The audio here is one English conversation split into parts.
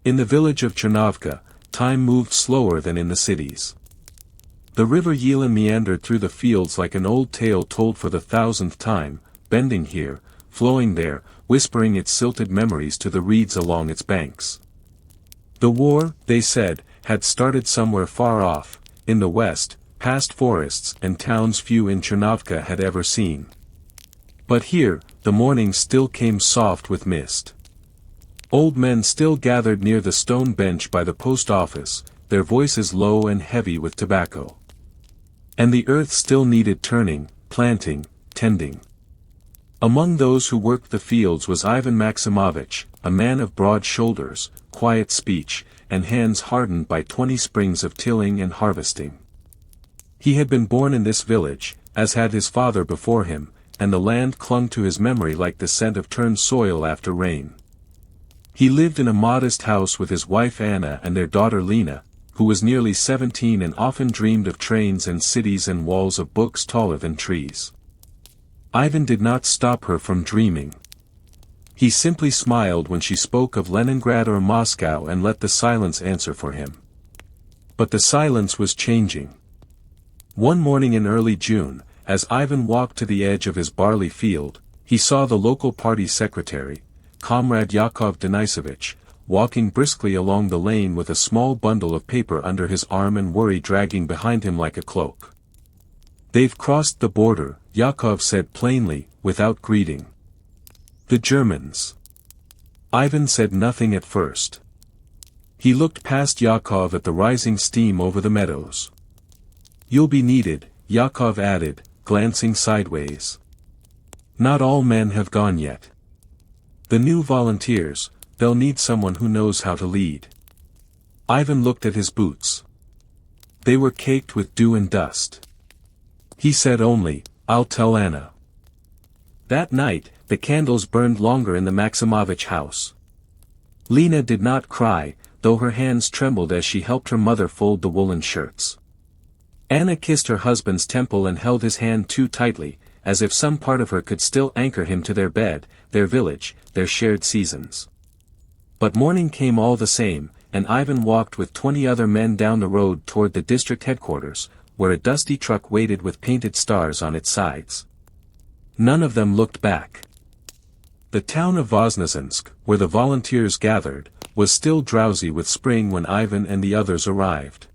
In the village of Chernovka, time moved slower than in the cities. The river Yela meandered through the fields like an old tale told for the 1000th time, bending here, flowing there, whispering its silted memories to the reeds along its banks. The war, they said, had started somewhere far off, in the west, past forests and towns few in Chernovka had ever seen. But here, the morning still came soft with mist. Old men still gathered near the stone bench by the post office, their voices low and heavy with tobacco. And the earth still needed turning, planting, tending. Among those who worked the fields was Ivan Maximovich, a man of broad shoulders, quiet speech, and hands hardened by 20 springs of tilling and harvesting. He had been born in this village, as had his father before him, and the land clung to his memory like the scent of turned soil after rain. He lived in a modest house with his wife Anna and their daughter Lena, who was nearly 17 and often dreamed of trains and cities and walls of books taller than trees. Ivan did not stop her from dreaming. He simply smiled when she spoke of Leningrad or Moscow and let the silence answer for him. But the silence was changing. One morning in early June, as Ivan walked to the edge of his barley field, he saw the local party secretary, Comrade Yakov Denisovich, walking briskly along the lane with a small bundle of paper under his arm and worry dragging behind him like a cloak. "They've crossed the border," Yakov said plainly, without greeting. "The Germans." Ivan said nothing at first. He looked past Yakov at the rising steam over the meadows. "You'll be needed," Yakov added, glancing sideways. "Not all men have gone yet. The new volunteers, they'll need someone who knows how to lead." Ivan looked at his boots. They were caked with dew and dust. He said only, "I'll tell Anna." That night, the candles burned longer in the Maximovich house. Lena did not cry, though her hands trembled as she helped her mother fold the woolen shirts. Anna kissed her husband's temple and held his hand too tightly, as if some part of her could still anchor him to their bed, their village, their shared seasons. But morning came all the same, and Ivan walked with 20 other men down the road toward the district headquarters, where a dusty truck waited with painted stars on its sides. None of them looked back. The town of Voznesensk, where the volunteers gathered, was still drowsy with spring when Ivan and the others arrived.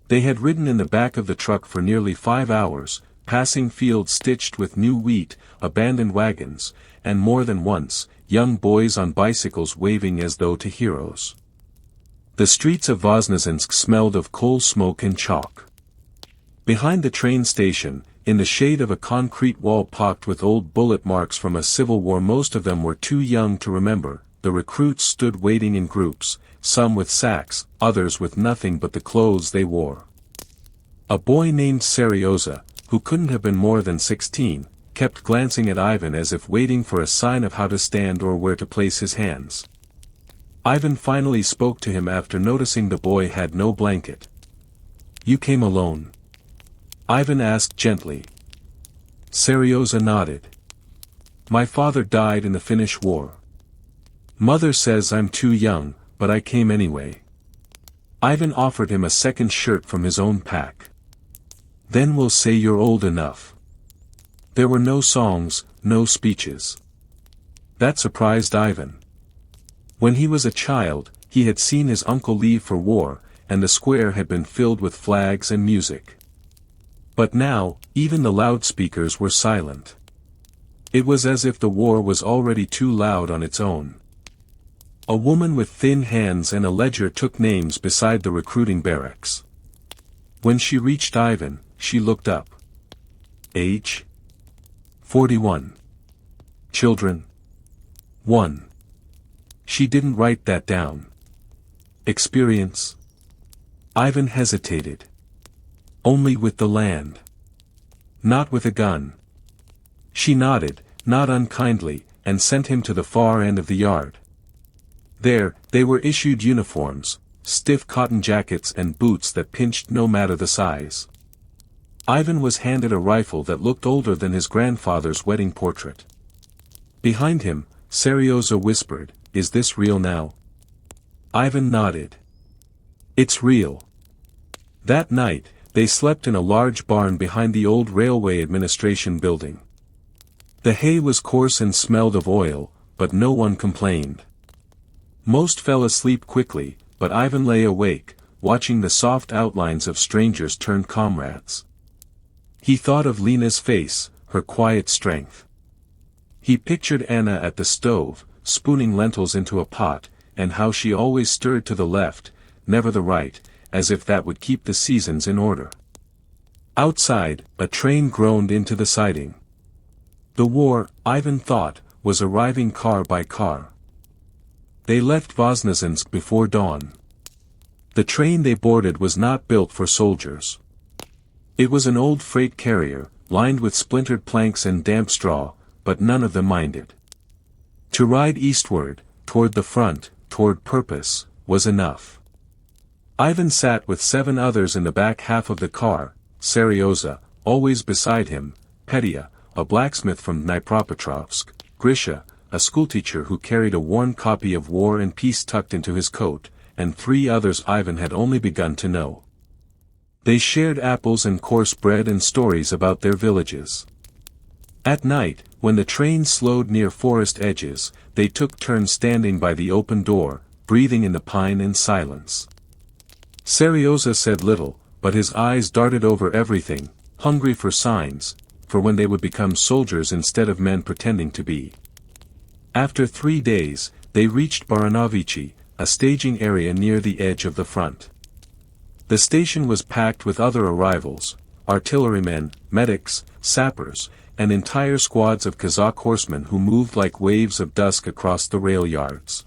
They had ridden in the back of the truck for nearly 5 hours, passing fields stitched with new wheat, abandoned wagons, and more than once, young boys on bicycles waving as though to heroes. The streets of Voznesensk smelled of coal smoke and chalk. Behind the train station, in the shade of a concrete wall pocked with old bullet marks from a civil war most of them were too young to remember, the recruits stood waiting in groups, some with sacks, others with nothing but the clothes they wore. A boy named Seryoza, who couldn't have been more than 16, kept glancing at Ivan as if waiting for a sign of how to stand or where to place his hands. Ivan finally spoke to him after noticing the boy had no blanket. "You came alone?" Ivan asked gently. Seryoza nodded. "My father died in the Finnish War. Mother says I'm too young, but I came anyway." Ivan offered him a second shirt from his own pack. "Then we'll say you're old enough." There were no songs, no speeches. That surprised Ivan. When he was a child, he had seen his uncle leave for war, and the square had been filled with flags and music. But now, even the loudspeakers were silent. It was as if the war was already too loud on its own. A woman with thin hands and a ledger took names beside the recruiting barracks. When she reached Ivan, she looked up. Age? 41. Children? 1. She didn't write that down. Experience? Ivan hesitated. Only with the land. Not with a gun. She nodded, not unkindly, and sent him to the far end of the yard. There, they were issued uniforms, stiff cotton jackets and boots that pinched no matter the size. Ivan was handed a rifle that looked older than his grandfather's wedding portrait. Behind him, Seryoza whispered, "Is this real now?" Ivan nodded. It's real. That night, they slept in a large barn behind the old railway administration building. The hay was coarse and smelled of oil, but no one complained. Most fell asleep quickly, but Ivan lay awake, watching the soft outlines of strangers turn comrades. He thought of Lena's face, her quiet strength. He pictured Anna at the stove, spooning lentils into a pot, and how she always stirred to the left, never the right, as if that would keep the seasons in order. Outside, a train groaned into the siding. The war, Ivan thought, was arriving car by car. They left Voznesensk before dawn. The train they boarded was not built for soldiers. It was an old freight carrier, lined with splintered planks and damp straw, but none of them minded. To ride eastward, toward the front, toward purpose, was enough. Ivan sat with 7 others in the back half of the car, Seryoza, always beside him, Petya, a blacksmith from Dnipropetrovsk, Grisha, a schoolteacher who carried a worn copy of War and Peace tucked into his coat, and 3 others Ivan had only begun to know. They shared apples and coarse bread and stories about their villages. At night, when the train slowed near forest edges, they took turns standing by the open door, breathing in the pine in silence. Seryoza said little, but his eyes darted over everything, hungry for signs, for when they would become soldiers instead of men pretending to be. After 3 days, they reached Baranovichi, a staging area near the edge of the front. The station was packed with other arrivals, artillerymen, medics, sappers, and entire squads of Kazakh horsemen who moved like waves of dusk across the rail yards.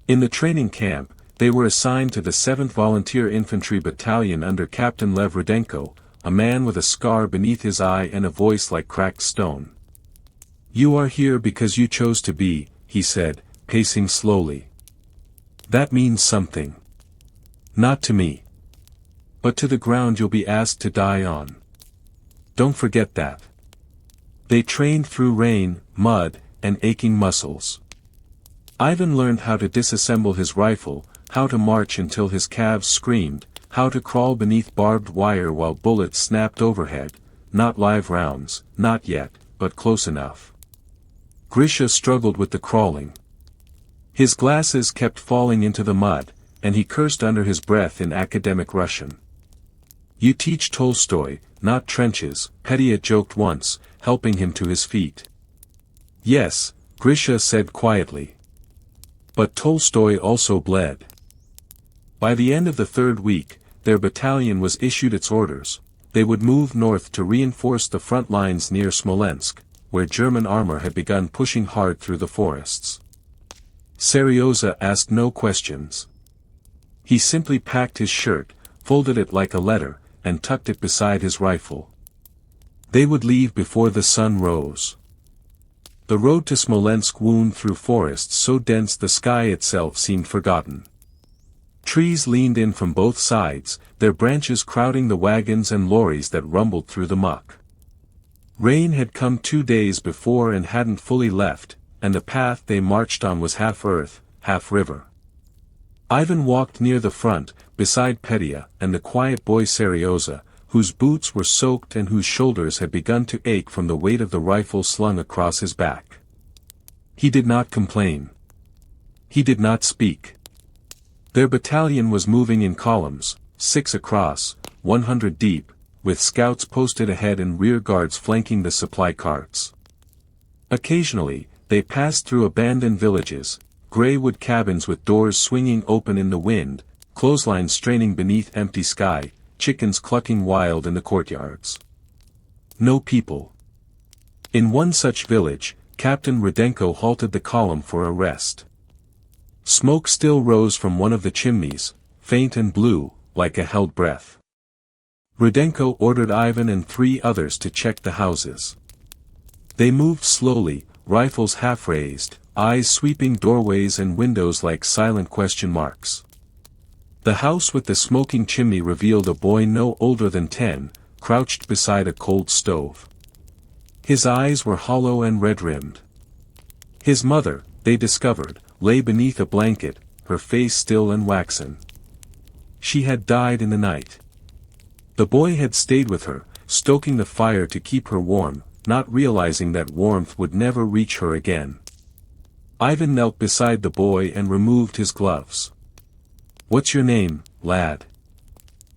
In the training camp, they were assigned to the 7th Volunteer Infantry Battalion under Captain Lev Rudenko, a man with a scar beneath his eye and a voice like cracked stone. "You are here because you chose to be," he said, pacing slowly. "That means something. Not to me. But to the ground you'll be asked to die on. Don't forget that." They trained through rain, mud, and aching muscles. Ivan learned how to disassemble his rifle, how to march until his calves screamed, how to crawl beneath barbed wire while bullets snapped overhead, not live rounds, not yet, but close enough. Grisha struggled with the crawling. His glasses kept falling into the mud, and he cursed under his breath in academic Russian. "You teach Tolstoy, not trenches," Petya joked once, helping him to his feet. "Yes," Grisha said quietly. "But Tolstoy also bled." By the end of the 3rd week, their battalion was issued its orders. They would move north to reinforce the front lines near Smolensk, where German armor had begun pushing hard through the forests. Seryoza asked no questions. He simply packed his shirt, folded it like a letter, and tucked it beside his rifle. They would leave before the sun rose. The road to Smolensk wound through forests so dense the sky itself seemed forgotten. Trees leaned in from both sides, their branches crowding the wagons and lorries that rumbled through the muck. Rain had come 2 days before and hadn't fully left, and the path they marched on was half earth, half river. Ivan walked near the front, beside Petya and the quiet boy Seryoza, whose boots were soaked and whose shoulders had begun to ache from the weight of the rifle slung across his back. He did not complain. He did not speak. Their battalion was moving in columns, 6 across, 100 deep, with scouts posted ahead and rear guards flanking the supply carts. Occasionally, they passed through abandoned villages, gray wood cabins with doors swinging open in the wind, clotheslines straining beneath empty sky, chickens clucking wild in the courtyards. No people. In one such village, Captain Rudenko halted the column for a rest. Smoke still rose from one of the chimneys, faint and blue, like a held breath. Rudenko ordered Ivan and 3 others to check the houses. They moved slowly, rifles half raised, eyes sweeping doorways and windows like silent question marks. The house with the smoking chimney revealed a boy no older than 10, crouched beside a cold stove. His eyes were hollow and red-rimmed. His mother, they discovered, lay beneath a blanket, her face still and waxen. She had died in the night. The boy had stayed with her, stoking the fire to keep her warm, not realizing that warmth would never reach her again. Ivan knelt beside the boy and removed his gloves. "What's your name, lad?"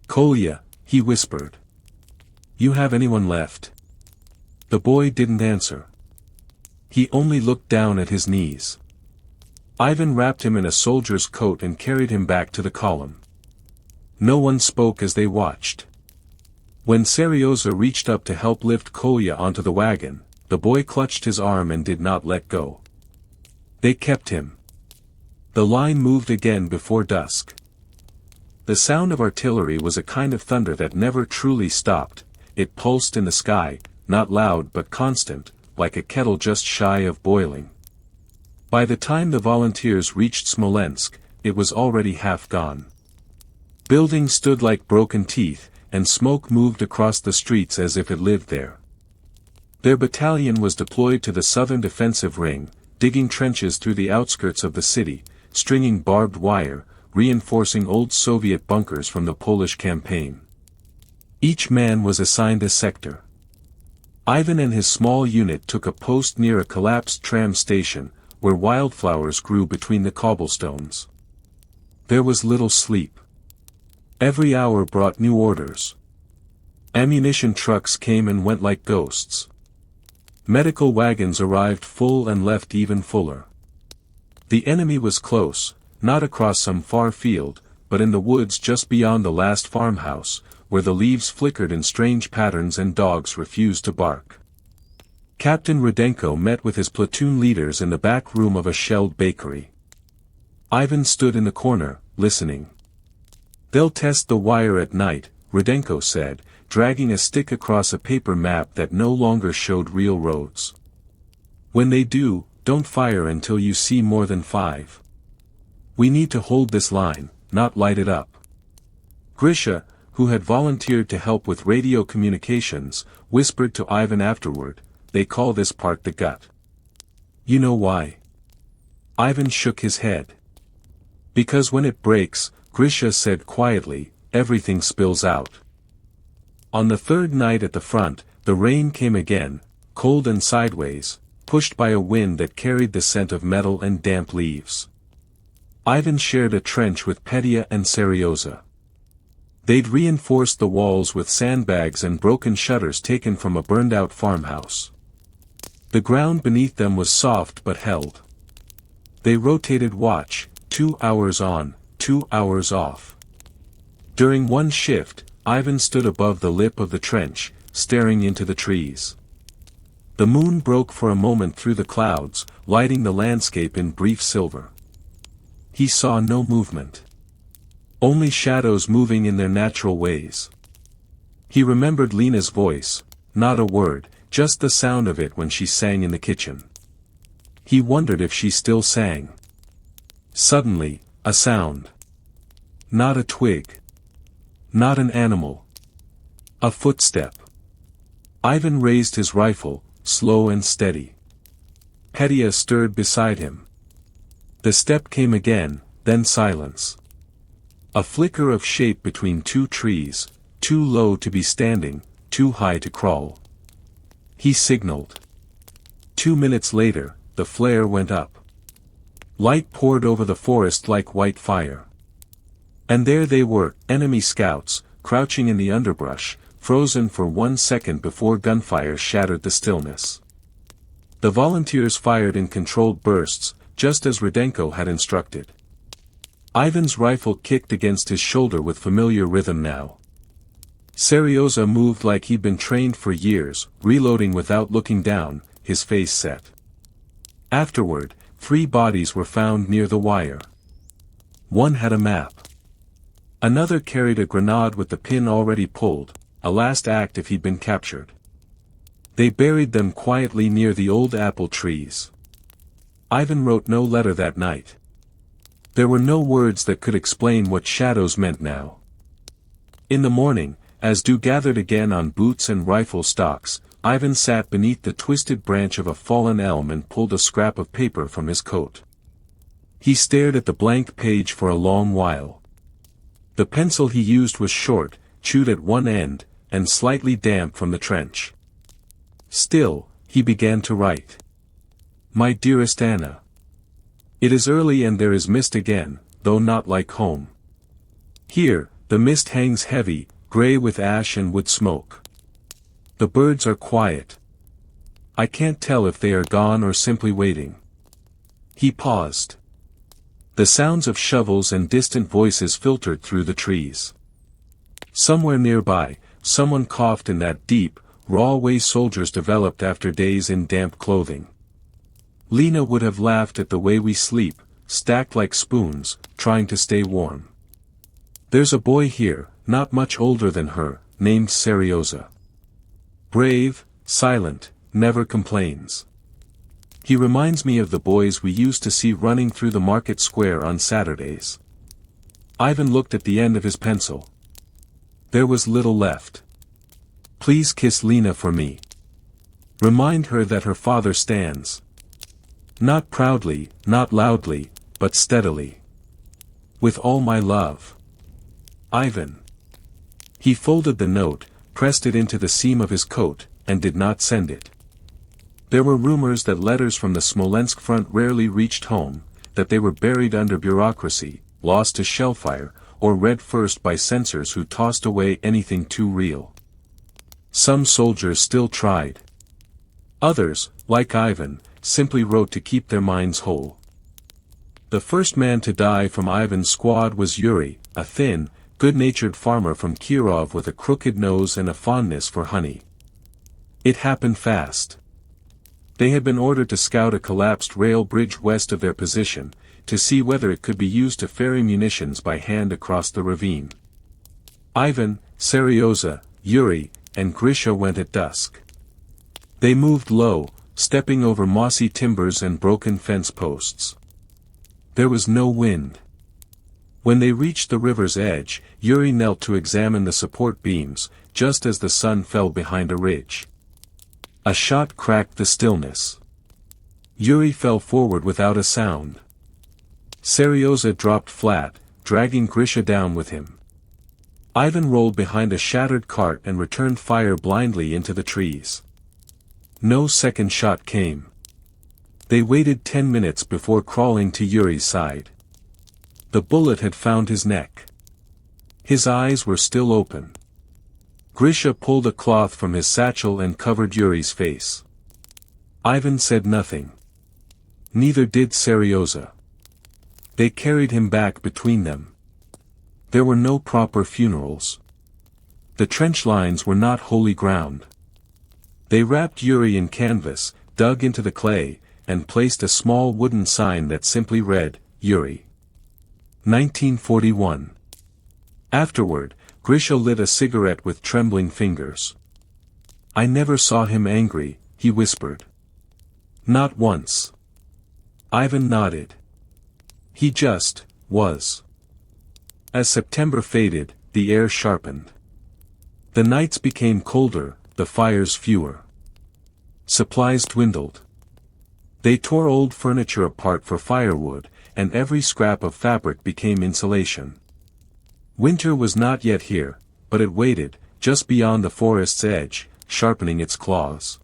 "Kolya," he whispered. "You have anyone left?" The boy didn't answer. He only looked down at his knees. Ivan wrapped him in a soldier's coat and carried him back to the column. No one spoke as they watched. When Seryoza reached up to help lift Kolya onto the wagon, the boy clutched his arm and did not let go. They kept him. The line moved again before dusk. The sound of artillery was a kind of thunder that never truly stopped. It pulsed in the sky, not loud but constant, like a kettle just shy of boiling. By the time the volunteers reached Smolensk, it was already half gone. Buildings stood like broken teeth, and smoke moved across the streets as if it lived there. Their battalion was deployed to the southern defensive ring, digging trenches through the outskirts of the city, stringing barbed wire, reinforcing old Soviet bunkers from the Polish campaign. Each man was assigned a sector. Ivan and his small unit took a post near a collapsed tram station, where wildflowers grew between the cobblestones. There was little sleep. Every hour brought new orders. Ammunition trucks came and went like ghosts. Medical wagons arrived full and left even fuller. The enemy was close, not across some far field, but in the woods just beyond the last farmhouse, where the leaves flickered in strange patterns and dogs refused to bark. Captain Rudenko met with his platoon leaders in the back room of a shelled bakery. Ivan stood in the corner, listening. "They'll test the wire at night," Rudenko said, dragging a stick across a paper map that no longer showed real roads. "When they do, don't fire until you see more than 5. We need to hold this line, not light it up." Grisha, who had volunteered to help with radio communications, whispered to Ivan afterward, "They call this part the gut." "You know why?" Ivan shook his head. "Because when it breaks," Grisha said quietly, "everything spills out." On the third night at the front, the rain came again, cold and sideways, pushed by a wind that carried the scent of metal and damp leaves. Ivan shared a trench with Petya and Seryoza. They'd reinforced the walls with sandbags and broken shutters taken from a burned-out farmhouse. The ground beneath them was soft but held. They rotated watch, 2 hours on, 2 hours off. During one shift, Ivan stood above the lip of the trench, staring into the trees. The moon broke for a moment through the clouds, lighting the landscape in brief silver. He saw no movement. Only shadows moving in their natural ways. He remembered Lena's voice, not a word, just the sound of it when she sang in the kitchen. He wondered if she still sang. Suddenly, a sound. Not a twig. Not an animal. A footstep. Ivan raised his rifle, slow and steady. Petya stirred beside him. The step came again, then silence. A flicker of shape between 2 trees, too low to be standing, too high to crawl. He signaled. 2 minutes later, the flare went up. Light poured over the forest like white fire. And there they were, enemy scouts, crouching in the underbrush, frozen for 1 second before gunfire shattered the stillness. The volunteers fired in controlled bursts, just as Rudenko had instructed. Ivan's rifle kicked against his shoulder with familiar rhythm now. Seryoza moved like he'd been trained for years, reloading without looking down, his face set. Afterward, 3 bodies were found near the wire. One had a map. Another carried a grenade with the pin already pulled, a last act if he'd been captured. They buried them quietly near the old apple trees. Ivan wrote no letter that night. There were no words that could explain what shadows meant now. In the morning, as dew gathered again on boots and rifle stocks, Ivan sat beneath the twisted branch of a fallen elm and pulled a scrap of paper from his coat. He stared at the blank page for a long while. The pencil he used was short, chewed at one end, and slightly damp from the trench. Still, he began to write. My dearest Anna. It is early and there is mist again, though not like home. Here, the mist hangs heavy, grey with ash and wood smoke. The birds are quiet. I can't tell if they are gone or simply waiting. He paused. The sounds of shovels and distant voices filtered through the trees. Somewhere nearby, someone coughed in that deep, raw way soldiers developed after days in damp clothing. Lena would have laughed at the way we sleep, stacked like spoons, trying to stay warm. There's a boy here, not much older than her, named Serioza. Brave, silent, never complains. He reminds me of the boys we used to see running through the market square on Saturdays. Ivan looked at the end of his pencil. There was little left. Please kiss Lena for me. Remind her that her father stands. Not proudly, not loudly, but steadily. With all my love. Ivan. He folded the note, pressed it into the seam of his coat, and did not send it. There were rumors that letters from the Smolensk front rarely reached home, that they were buried under bureaucracy, lost to shellfire, or read first by censors who tossed away anything too real. Some soldiers still tried. Others, like Ivan, simply wrote to keep their minds whole. The first man to die from Ivan's squad was Yuri, a thin, good-natured farmer from Kirov with a crooked nose and a fondness for honey. It happened fast. They had been ordered to scout a collapsed rail bridge west of their position, to see whether it could be used to ferry munitions by hand across the ravine. Ivan, Serioza, Yuri, and Grisha went at dusk. They moved low, stepping over mossy timbers and broken fence posts. There was no wind. When they reached the river's edge, Yuri knelt to examine the support beams, just as the sun fell behind a ridge. A shot cracked the stillness. Yuri fell forward without a sound. Serioza dropped flat, dragging Grisha down with him. Ivan rolled behind a shattered cart and returned fire blindly into the trees. No second shot came. They waited 10 minutes before crawling to Yuri's side. The bullet had found his neck. His eyes were still open. Grisha pulled a cloth from his satchel and covered Yuri's face. Ivan said nothing. Neither did Serioza. They carried him back between them. There were no proper funerals. The trench lines were not holy ground. They wrapped Yuri in canvas, dug into the clay, and placed a small wooden sign that simply read, Yuri. 1941. Afterward, Grisha lit a cigarette with trembling fingers. I never saw him angry, he whispered. Not once. Ivan nodded. He just was. As September faded, the air sharpened. The nights became colder, the fires fewer. Supplies dwindled. They tore old furniture apart for firewood, and every scrap of fabric became insulation. Winter was not yet here, but it waited, just beyond the forest's edge, sharpening its claws.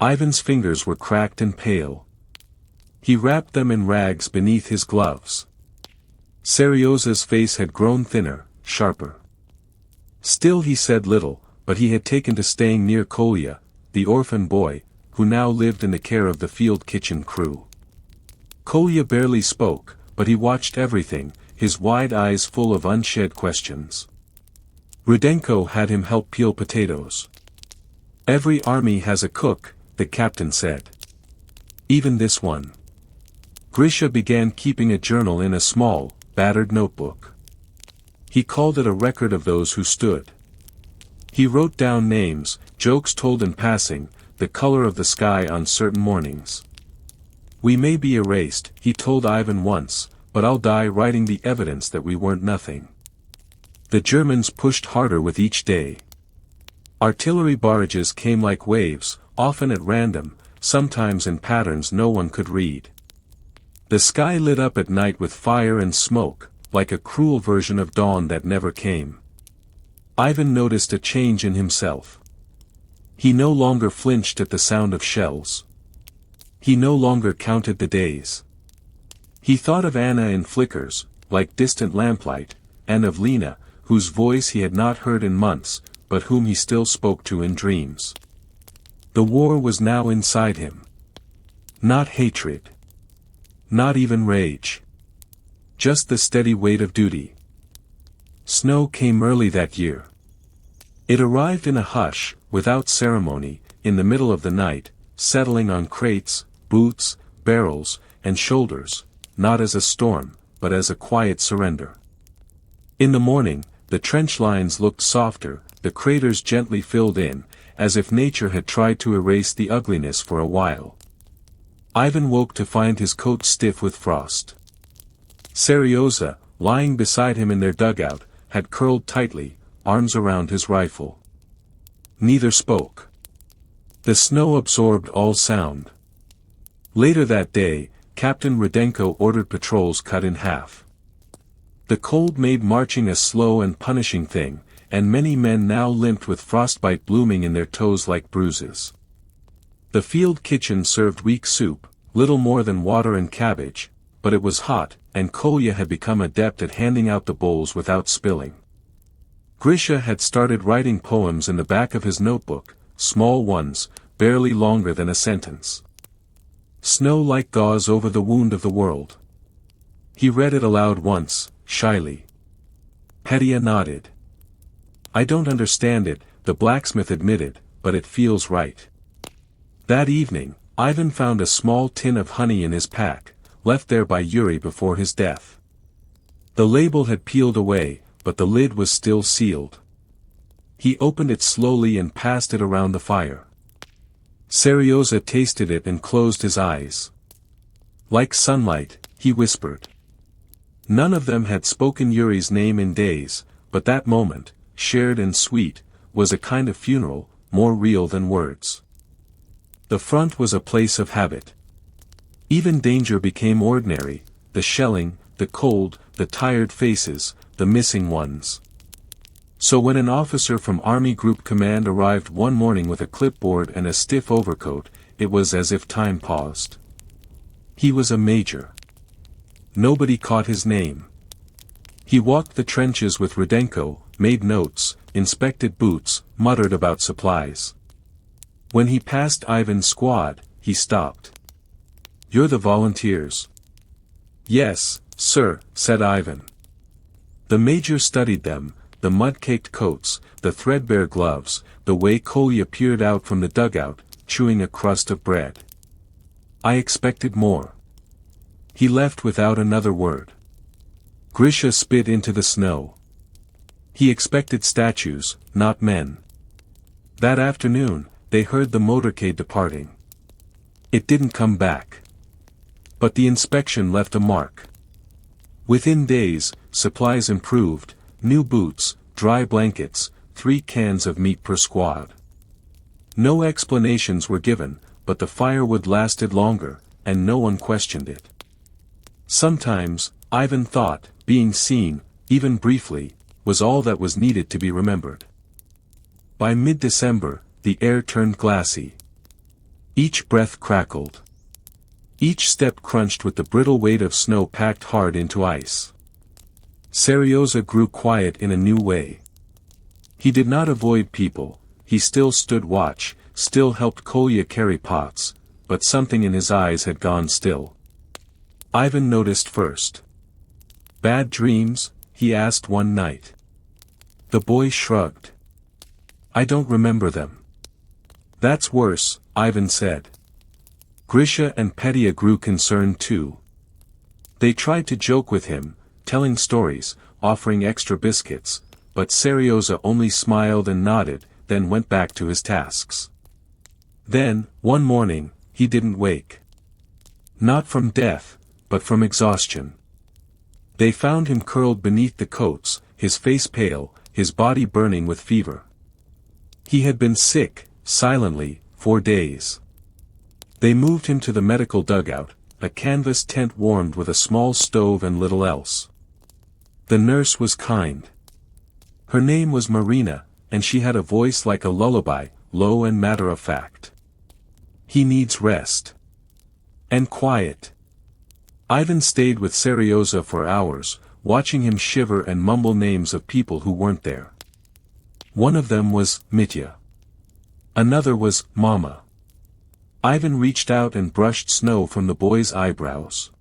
Ivan's fingers were cracked and pale. He wrapped them in rags beneath his gloves. Serioza's face had grown thinner, sharper. Still he said little, but he had taken to staying near Kolya, the orphan boy, who now lived in the care of the field kitchen crew. Kolya barely spoke, but he watched everything, his wide eyes full of unshed questions. Rudenko had him help peel potatoes. Every army has a cook, the captain said. Even this one. Grisha began keeping a journal in a small, battered notebook. He called it a record of those who stood. He wrote down names, jokes told in passing, the color of the sky on certain mornings. We may be erased, he told Ivan once, but I'll die writing the evidence that we weren't nothing. The Germans pushed harder with each day. Artillery barrages came like waves, often at random, sometimes in patterns no one could read. The sky lit up at night with fire and smoke, like a cruel version of dawn that never came. Ivan noticed a change in himself. He no longer flinched at the sound of shells. He no longer counted the days. He thought of Anna in flickers, like distant lamplight, and of Lena, whose voice he had not heard in months, but whom he still spoke to in dreams. The war was now inside him. Not hatred. Not even rage. Just the steady weight of duty. Snow came early that year. It arrived in a hush, without ceremony, in the middle of the night, settling on crates, boots, barrels, and shoulders, not as a storm, but as a quiet surrender. In the morning, the trench lines looked softer, the craters gently filled in, as if nature had tried to erase the ugliness for a while. Ivan woke to find his coat stiff with frost. Seryoza, lying beside him in their dugout, had curled tightly, arms around his rifle. Neither spoke. The snow absorbed all sound. Later that day, Captain Rudenko ordered patrols cut in half. The cold made marching a slow and punishing thing, and many men now limped with frostbite blooming in their toes like bruises. The field kitchen served weak soup, little more than water and cabbage, but it was hot, and Kolya had become adept at handing out the bowls without spilling. Grisha had started writing poems in the back of his notebook, small ones, barely longer than a sentence. Snow like gauze over the wound of the world. He read it aloud once, shyly. Petya nodded. I don't understand it, the blacksmith admitted, but it feels right. That evening, Ivan found a small tin of honey in his pack, left there by Yuri before his death. The label had peeled away, but the lid was still sealed. He opened it slowly and passed it around the fire. Seryoza tasted it and closed his eyes. Like sunlight, he whispered. None of them had spoken Yuri's name in days, but that moment, shared and sweet, was a kind of funeral, more real than words. The front was a place of habit. Even danger became ordinary, the shelling, the cold, the tired faces, the missing ones. So when an officer from Army Group Command arrived one morning with a clipboard and a stiff overcoat, it was as if time paused. He was a major. Nobody caught his name. He walked the trenches with Rudenko, made notes, inspected boots, muttered about supplies. When he passed Ivan's squad, he stopped. You're the volunteers. Yes, sir, said Ivan. The major studied them, the mud-caked coats, the threadbare gloves, the way Kolya peered out from the dugout, chewing a crust of bread. I expected more. He left without another word. Grisha spit into the snow. He expected statues, not men. That afternoon, they heard the motorcade departing. It didn't come back. But the inspection left a mark. Within days, supplies improved, new boots, dry blankets, 3 cans of meat per squad. No explanations were given, but the firewood lasted longer, and no one questioned it. Sometimes, Ivan thought, being seen, even briefly, was all that was needed to be remembered. By mid-December, the air turned glassy. Each breath crackled. Each step crunched with the brittle weight of snow packed hard into ice. Seryoza grew quiet in a new way. He did not avoid people, he still stood watch, still helped Kolya carry pots, but something in his eyes had gone still. Ivan noticed first. Bad dreams? He asked one night. The boy shrugged. I don't remember them. That's worse, Ivan said. Grisha and Petya grew concerned too. They tried to joke with him, telling stories, offering extra biscuits, but Seryoza only smiled and nodded, then went back to his tasks. Then, one morning, he didn't wake. Not from death, but from exhaustion. They found him curled beneath the coats, his face pale, his body burning with fever. He had been sick, silently, for days. They moved him to the medical dugout, a canvas tent warmed with a small stove and little else. The nurse was kind. Her name was Marina, and she had a voice like a lullaby, low and matter-of-fact. He needs rest. And quiet. Ivan stayed with Seryoza for hours, watching him shiver and mumble names of people who weren't there. One of them was Mitya. Another was Mama. Ivan reached out and brushed snow from the boy's eyebrows.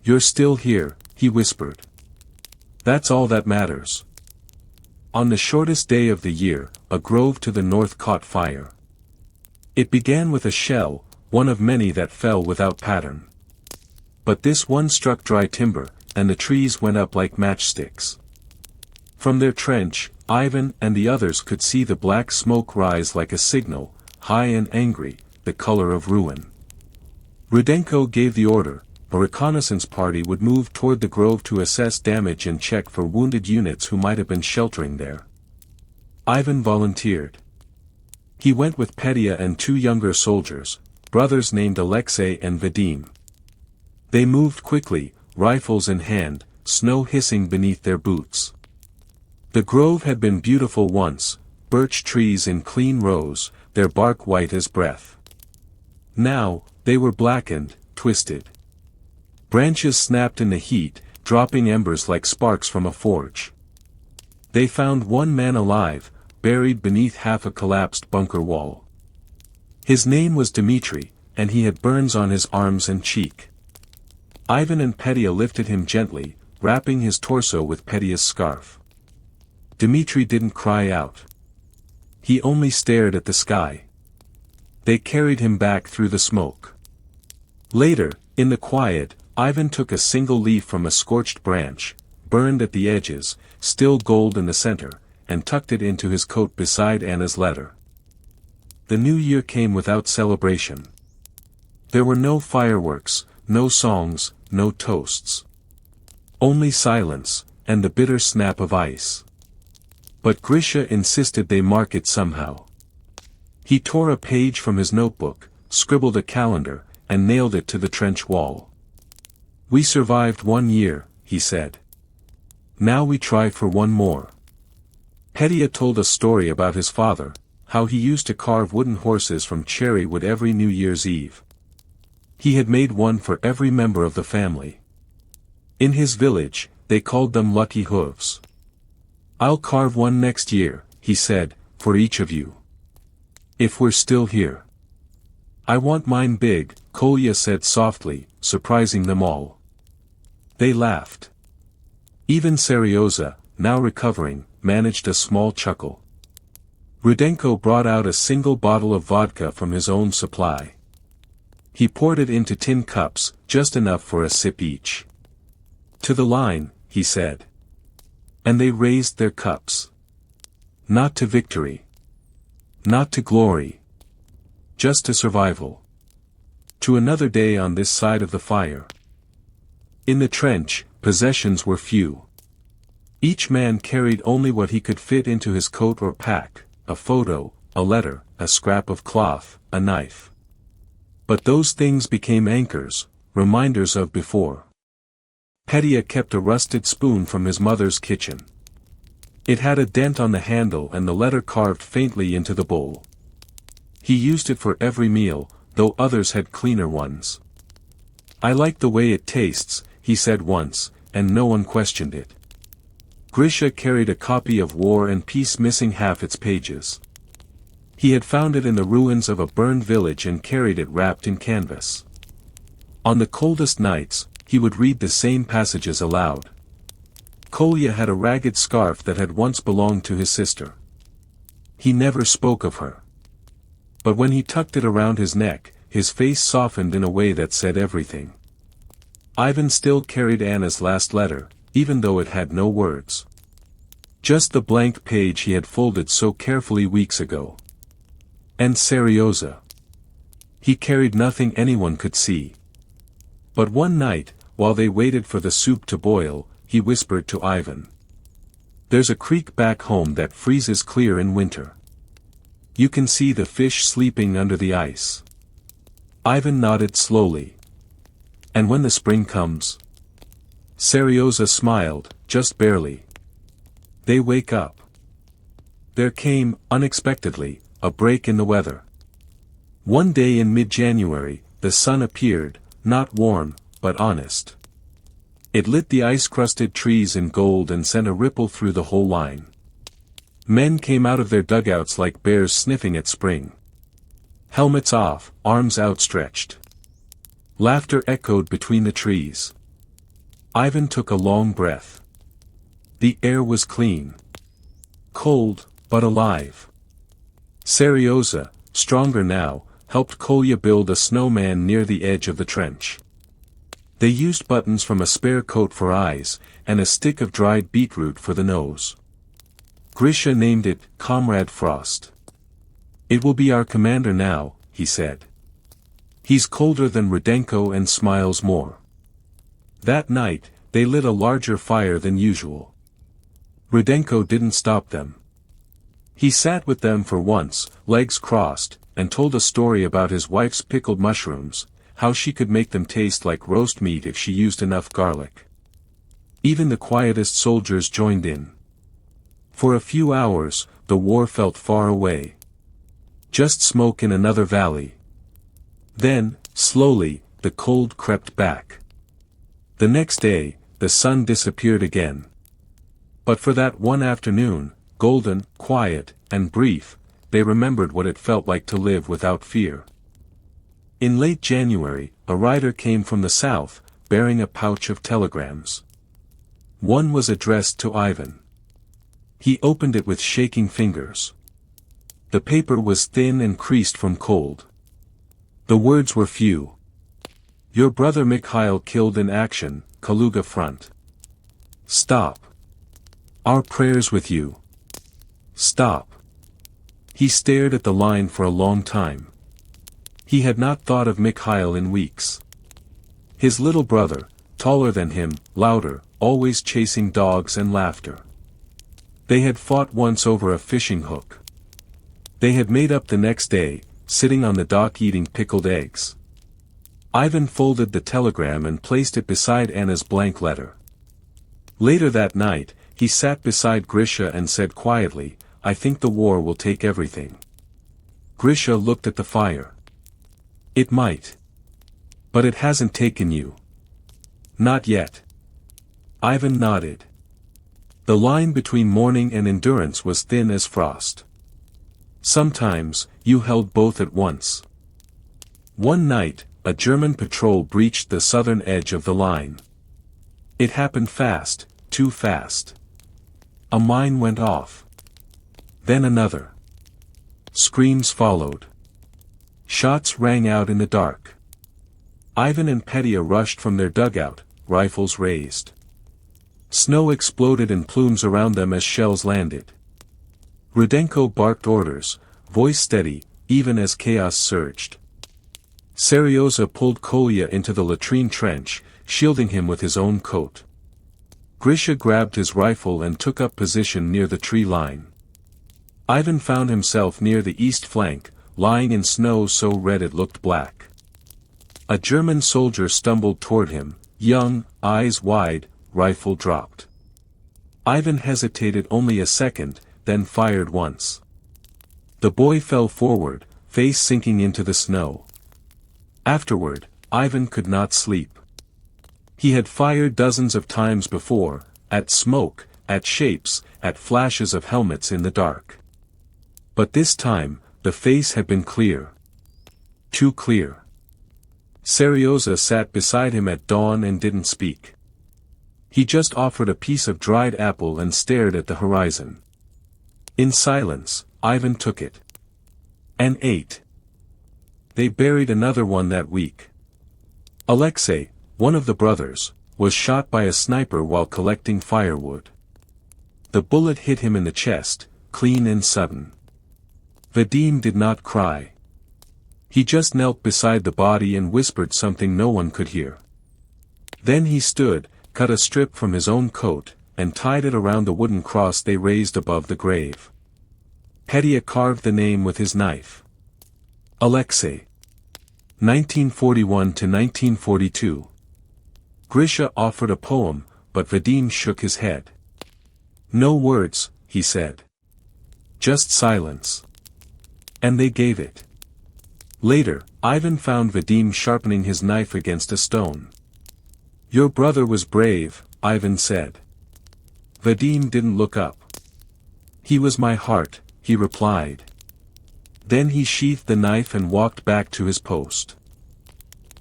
"You're still here," he whispered. "That's all that matters." On the shortest day of the year, a grove to the north caught fire. It began with a shell, one of many that fell without pattern. But this one struck dry timber, and the trees went up like matchsticks. From their trench, Ivan and the others could see the black smoke rise like a signal, high and angry, the color of ruin. Rudenko gave the order. A reconnaissance party would move toward the grove to assess damage and check for wounded units who might have been sheltering there. Ivan volunteered. He went with Petya and two younger soldiers, brothers named Alexei and Vadim. They moved quickly, rifles in hand, snow hissing beneath their boots. The grove had been beautiful once, birch trees in clean rows, their bark white as breath. Now, they were blackened, twisted. Branches snapped in the heat, dropping embers like sparks from a forge. They found one man alive, buried beneath half a collapsed bunker wall. His name was Dmitri, and he had burns on his arms and cheek. Ivan and Petya lifted him gently, wrapping his torso with Petya's scarf. Dmitri didn't cry out. He only stared at the sky. They carried him back through the smoke. Later, in the quiet, Ivan took a single leaf from a scorched branch, burned at the edges, still gold in the center, and tucked it into his coat beside Anna's letter. The new year came without celebration. There were no fireworks, no songs, no toasts. Only silence, and the bitter snap of ice. But Grisha insisted they mark it somehow. He tore a page from his notebook, scribbled a calendar, and nailed it to the trench wall. "We survived 1 year," he said. "Now we try for one more." Petya told a story about his father, how he used to carve wooden horses from cherry wood every New Year's Eve. He had made one for every member of the family. In his village, they called them lucky hooves. "I'll carve one next year," he said, "for each of you. If we're still here." "I want mine big," Kolya said softly, surprising them all. They laughed. Even Seryoza, now recovering, managed a small chuckle. Rudenko brought out a single bottle of vodka from his own supply. He poured it into tin cups, just enough for a sip each. "To the line," he said. And they raised their cups. Not to victory. Not to glory. Just to survival. To another day on this side of the fire. In the trench, possessions were few. Each man carried only what he could fit into his coat or pack, a photo, a letter, a scrap of cloth, a knife. But those things became anchors, reminders of before. Petya kept a rusted spoon from his mother's kitchen. It had a dent on the handle and the letter carved faintly into the bowl. He used it for every meal, though others had cleaner ones. "I like the way it tastes," he said once, and no one questioned it. Grisha carried a copy of War and Peace missing half its pages. He had found it in the ruins of a burned village and carried it wrapped in canvas. On the coldest nights, he would read the same passages aloud. Kolya had a ragged scarf that had once belonged to his sister. He never spoke of her. But when he tucked it around his neck, his face softened in a way that said everything. Ivan still carried Anna's last letter, even though it had no words. Just the blank page he had folded so carefully weeks ago. And Seryoza. He carried nothing anyone could see. But one night, while they waited for the soup to boil, he whispered to Ivan. "There's a creek back home that freezes clear in winter. You can see the fish sleeping under the ice." Ivan nodded slowly. And when the spring comes? Serioza smiled, just barely. They wake up. There came, unexpectedly, a break in the weather. One day in mid-January, the sun appeared, not warm, but honest. It lit the ice-crusted trees in gold and sent a ripple through the whole line. Men came out of their dugouts like bears sniffing at spring. Helmets off, arms outstretched. Laughter echoed between the trees. Ivan took a long breath. The air was clean. Cold, but alive. Serioza, stronger now, helped Kolya build a snowman near the edge of the trench. They used buttons from a spare coat for eyes, and a stick of dried beetroot for the nose. Grisha named it Comrade Frost. "It will be our commander now," he said. "He's colder than Rudenko and smiles more." That night, they lit a larger fire than usual. Rudenko didn't stop them. He sat with them for once, legs crossed, and told a story about his wife's pickled mushrooms, how she could make them taste like roast meat if she used enough garlic. Even the quietest soldiers joined in. For a few hours, the war felt far away. Just smoke in another valley. Then, slowly, the cold crept back. The next day, the sun disappeared again. But for that one afternoon, golden, quiet, and brief, they remembered what it felt like to live without fear. In late January, a rider came from the south, bearing a pouch of telegrams. One was addressed to Ivan. He opened it with shaking fingers. The paper was thin and creased from cold. The words were few. "Your brother Mikhail killed in action, Kaluga front. Stop. Our prayers with you. Stop." He stared at the line for a long time. He had not thought of Mikhail in weeks. His little brother, taller than him, louder, always chasing dogs and laughter. They had fought once over a fishing hook. They had made up the next day, sitting on the dock eating pickled eggs. Ivan folded the telegram and placed it beside Anna's blank letter. Later that night, he sat beside Grisha and said quietly, "I think the war will take everything." Grisha looked at the fire. "It might. But it hasn't taken you." "Not yet." Ivan nodded. The line between mourning and endurance was thin as frost. Sometimes, you held both at once. One night, a German patrol breached the southern edge of the line. It happened fast, too fast. A mine went off. Then another. Screams followed. Shots rang out in the dark. Ivan and Petya rushed from their dugout, rifles raised. Snow exploded in plumes around them as shells landed. Rudenko barked orders, voice steady, even as chaos surged. Serioza pulled Kolya into the latrine trench, shielding him with his own coat. Grisha grabbed his rifle and took up position near the tree line. Ivan found himself near the east flank, lying in snow so red it looked black. A German soldier stumbled toward him, young, eyes wide, rifle dropped. Ivan hesitated only a second, then fired once. The boy fell forward, face sinking into the snow. Afterward, Ivan could not sleep. He had fired dozens of times before, at smoke, at shapes, at flashes of helmets in the dark. But this time, the face had been clear. Too clear. Serioza sat beside him at dawn and didn't speak. He just offered a piece of dried apple and stared at the horizon. In silence, Ivan took it. And ate. They buried another one that week. Alexei, one of the brothers, was shot by a sniper while collecting firewood. The bullet hit him in the chest, clean and sudden. Vadim did not cry. He just knelt beside the body and whispered something no one could hear. Then he stood, cut a strip from his own coat, and tied it around the wooden cross they raised above the grave. Petya carved the name with his knife. Alexei. 1941 to 1942. Grisha offered a poem, but Vadim shook his head. No words, he said. Just silence. And they gave it. Later, Ivan found Vadim sharpening his knife against a stone. Your brother was brave, Ivan said. Vadim didn't look up. He was my heart, he replied. Then he sheathed the knife and walked back to his post.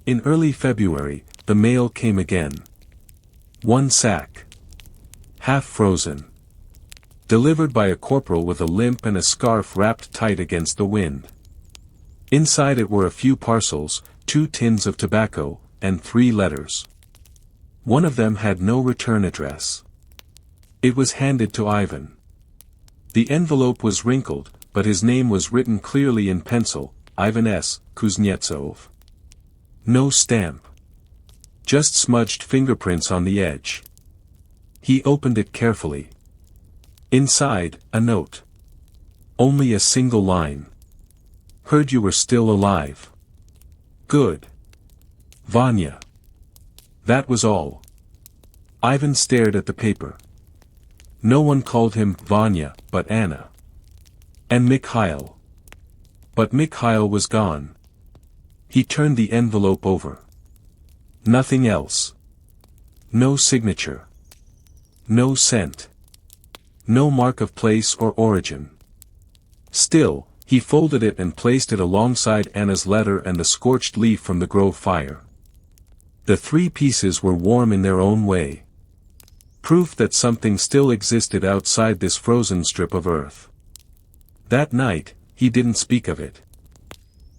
In early February, the mail came again. 1 sack. Half frozen. Delivered by a corporal with a limp and a scarf wrapped tight against the wind. Inside it were a few parcels, 2 tins of tobacco, and 3 letters. One of them had no return address. It was handed to Ivan. The envelope was wrinkled, but his name was written clearly in pencil, Ivan S. Kuznetsov. No stamp. Just smudged fingerprints on the edge. He opened it carefully. Inside, a note. Only a single line. Heard you were still alive. Good. Vanya. That was all. Ivan stared at the paper. No one called him Vanya, but Anna. And Mikhail. But Mikhail was gone. He turned the envelope over. Nothing else. No signature. No scent. No mark of place or origin. Still, he folded it and placed it alongside Anna's letter and the scorched leaf from the grove fire. The 3 pieces were warm in their own way. Proof that something still existed outside this frozen strip of earth. That night, he didn't speak of it.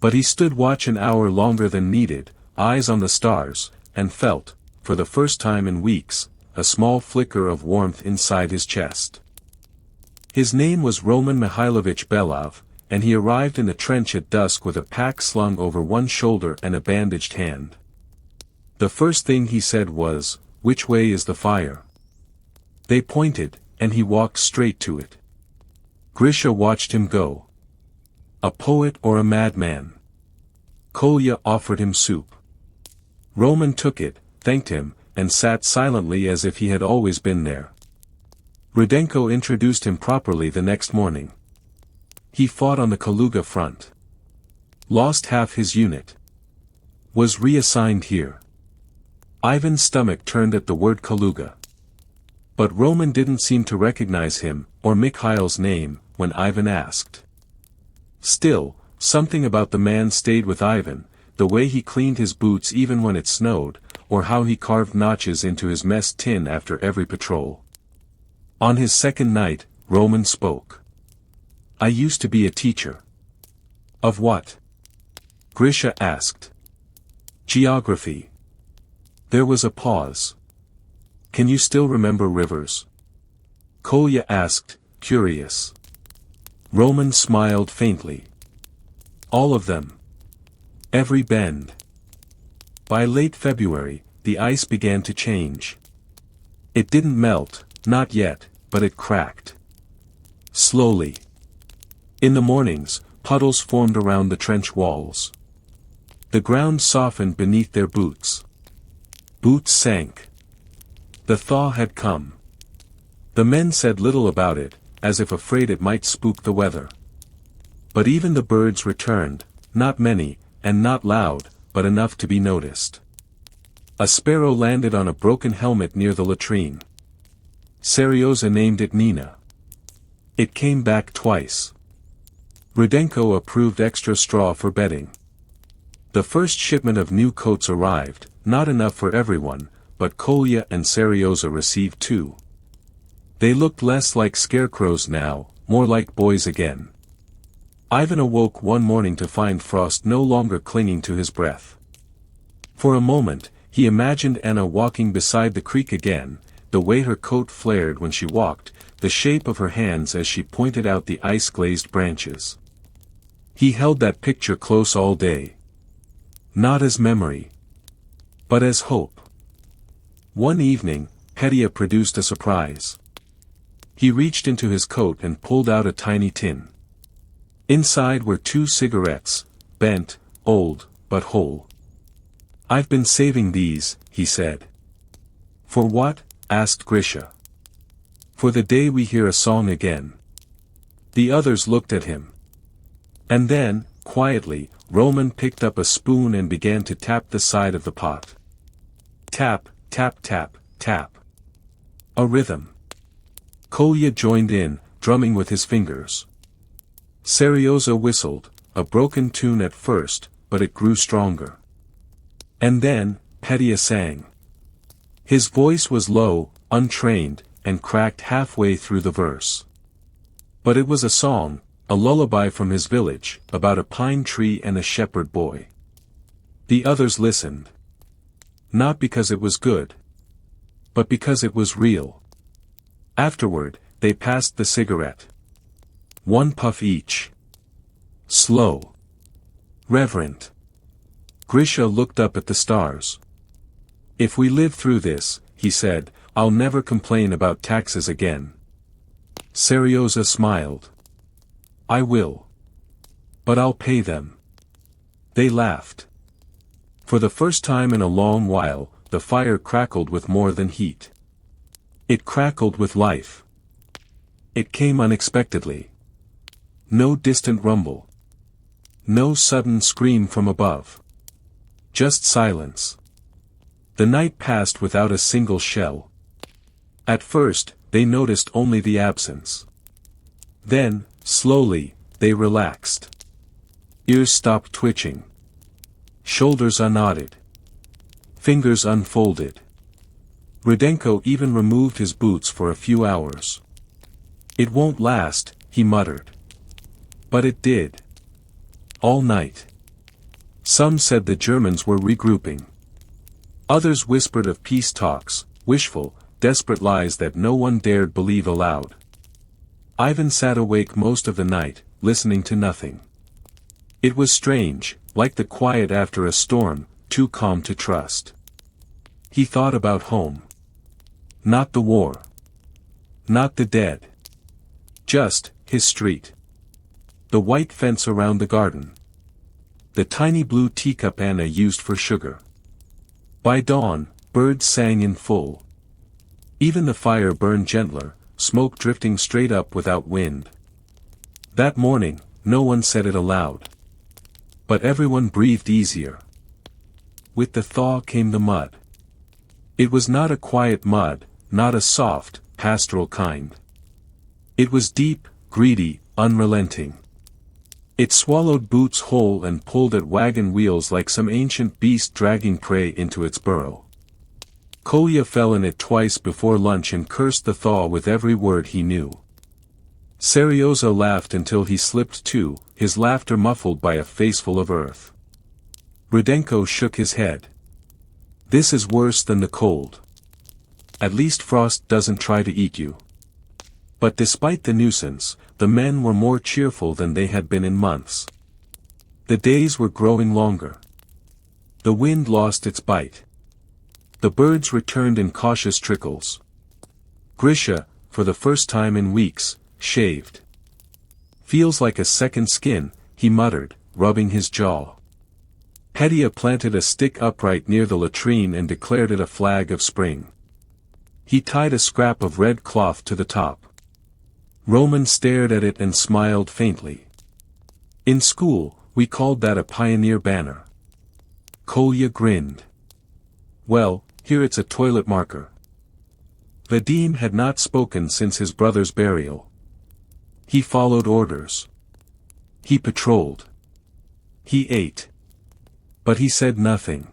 But he stood watch an hour longer than needed, eyes on the stars, and felt, for the first time in weeks, a small flicker of warmth inside his chest. His name was Roman Mihailovich Belov, and he arrived in the trench at dusk with a pack slung over one shoulder and a bandaged hand. The first thing he said was, "Which way is the fire?" They pointed, and he walked straight to it. Grisha watched him go. A poet or a madman? Kolya offered him soup. Roman took it, thanked him, and sat silently as if he had always been there. Rudenko introduced him properly the next morning. He fought on the Kaluga front. Lost half his unit. Was reassigned here. Ivan's stomach turned at the word Kaluga. But Roman didn't seem to recognize him, or Mikhail's name, when Ivan asked. Still, something about the man stayed with Ivan, the way he cleaned his boots even when it snowed, or how he carved notches into his mess tin after every patrol. On his second night, Roman spoke. I used to be a teacher. Of what? Grisha asked. Geography. There was a pause. Can you still remember rivers? Kolya asked, curious. Roman smiled faintly. All of them. Every bend. By late February, the ice began to change. It didn't melt, not yet, but it cracked. Slowly. In the mornings, puddles formed around the trench walls. The ground softened beneath their boots. Boots sank. The thaw had come. The men said little about it, as if afraid it might spook the weather. But even the birds returned, not many, and not loud, but enough to be noticed. A sparrow landed on a broken helmet near the latrine. Seryoza named it Nina. It came back twice. Rudenko approved extra straw for bedding. The first shipment of new coats arrived, not enough for everyone, but Kolya and Seryoza received 2. They looked less like scarecrows now, more like boys again. Ivan awoke one morning to find frost no longer clinging to his breath. For a moment, he imagined Anna walking beside the creek again, the way her coat flared when she walked, the shape of her hands as she pointed out the ice-glazed branches. He held that picture close all day. Not as memory, but as hope. One evening, Petya produced a surprise. He reached into his coat and pulled out a tiny tin. Inside were 2 cigarettes, bent, old, but whole. I've been saving these, he said. For what? Asked Grisha. For the day we hear a song again. The others looked at him. And then, quietly, Roman picked up a spoon and began to tap the side of the pot. Tap, tap, tap, tap. A rhythm. Kolya joined in, drumming with his fingers. Seryoza whistled, a broken tune at first, but it grew stronger. And then, Petya sang. His voice was low, untrained, and cracked halfway through the verse. But it was a song, a lullaby from his village, about a pine tree and a shepherd boy. The others listened. Not because it was good, but because it was real. Afterward, they passed the cigarette. One puff each. Slow. Reverent. Grisha looked up at the stars. If we live through this, he said, I'll never complain about taxes again. Seryoza smiled. I will. But I'll pay them. They laughed. For the first time in a long while, the fire crackled with more than heat. It crackled with life. It came unexpectedly. No distant rumble. No sudden scream from above. Just silence. The night passed without a single shell. At first, they noticed only the absence. Then, slowly, they relaxed. Ears stopped twitching. Shoulders unknotted. Fingers unfolded. Rudenko even removed his boots for a few hours. It won't last, he muttered. But it did. All night. Some said the Germans were regrouping. Others whispered of peace talks, wishful, desperate lies that no one dared believe aloud. Ivan sat awake most of the night, listening to nothing. It was strange, like the quiet after a storm, too calm to trust. He thought about home. Not the war. Not the dead. Just, his street. The white fence around the garden. The tiny blue teacup Anna used for sugar. By dawn, birds sang in full. Even the fire burned gentler, smoke drifting straight up without wind. That morning, no one said it aloud. But everyone breathed easier. With the thaw came the mud. It was not a quiet mud, not a soft, pastoral kind. It was deep, greedy, unrelenting. It swallowed boots whole and pulled at wagon wheels like some ancient beast dragging prey into its burrow. Kolya fell in it twice before lunch and cursed the thaw with every word he knew. Seryoza laughed until he slipped too, his laughter muffled by a face full of earth. Rudenko shook his head. This is worse than the cold. At least frost doesn't try to eat you. But despite the nuisance, the men were more cheerful than they had been in months. The days were growing longer. The wind lost its bite. The birds returned in cautious trickles. Grisha, for the first time in weeks, shaved. Feels like a second skin, he muttered, rubbing his jaw. Petya planted a stick upright near the latrine and declared it a flag of spring. He tied a scrap of red cloth to the top. Roman stared at it and smiled faintly. In school, we called that a pioneer banner. Kolya grinned. Well, here it's a toilet marker. Vadim had not spoken since his brother's burial. He followed orders. He patrolled. He ate. But he said nothing.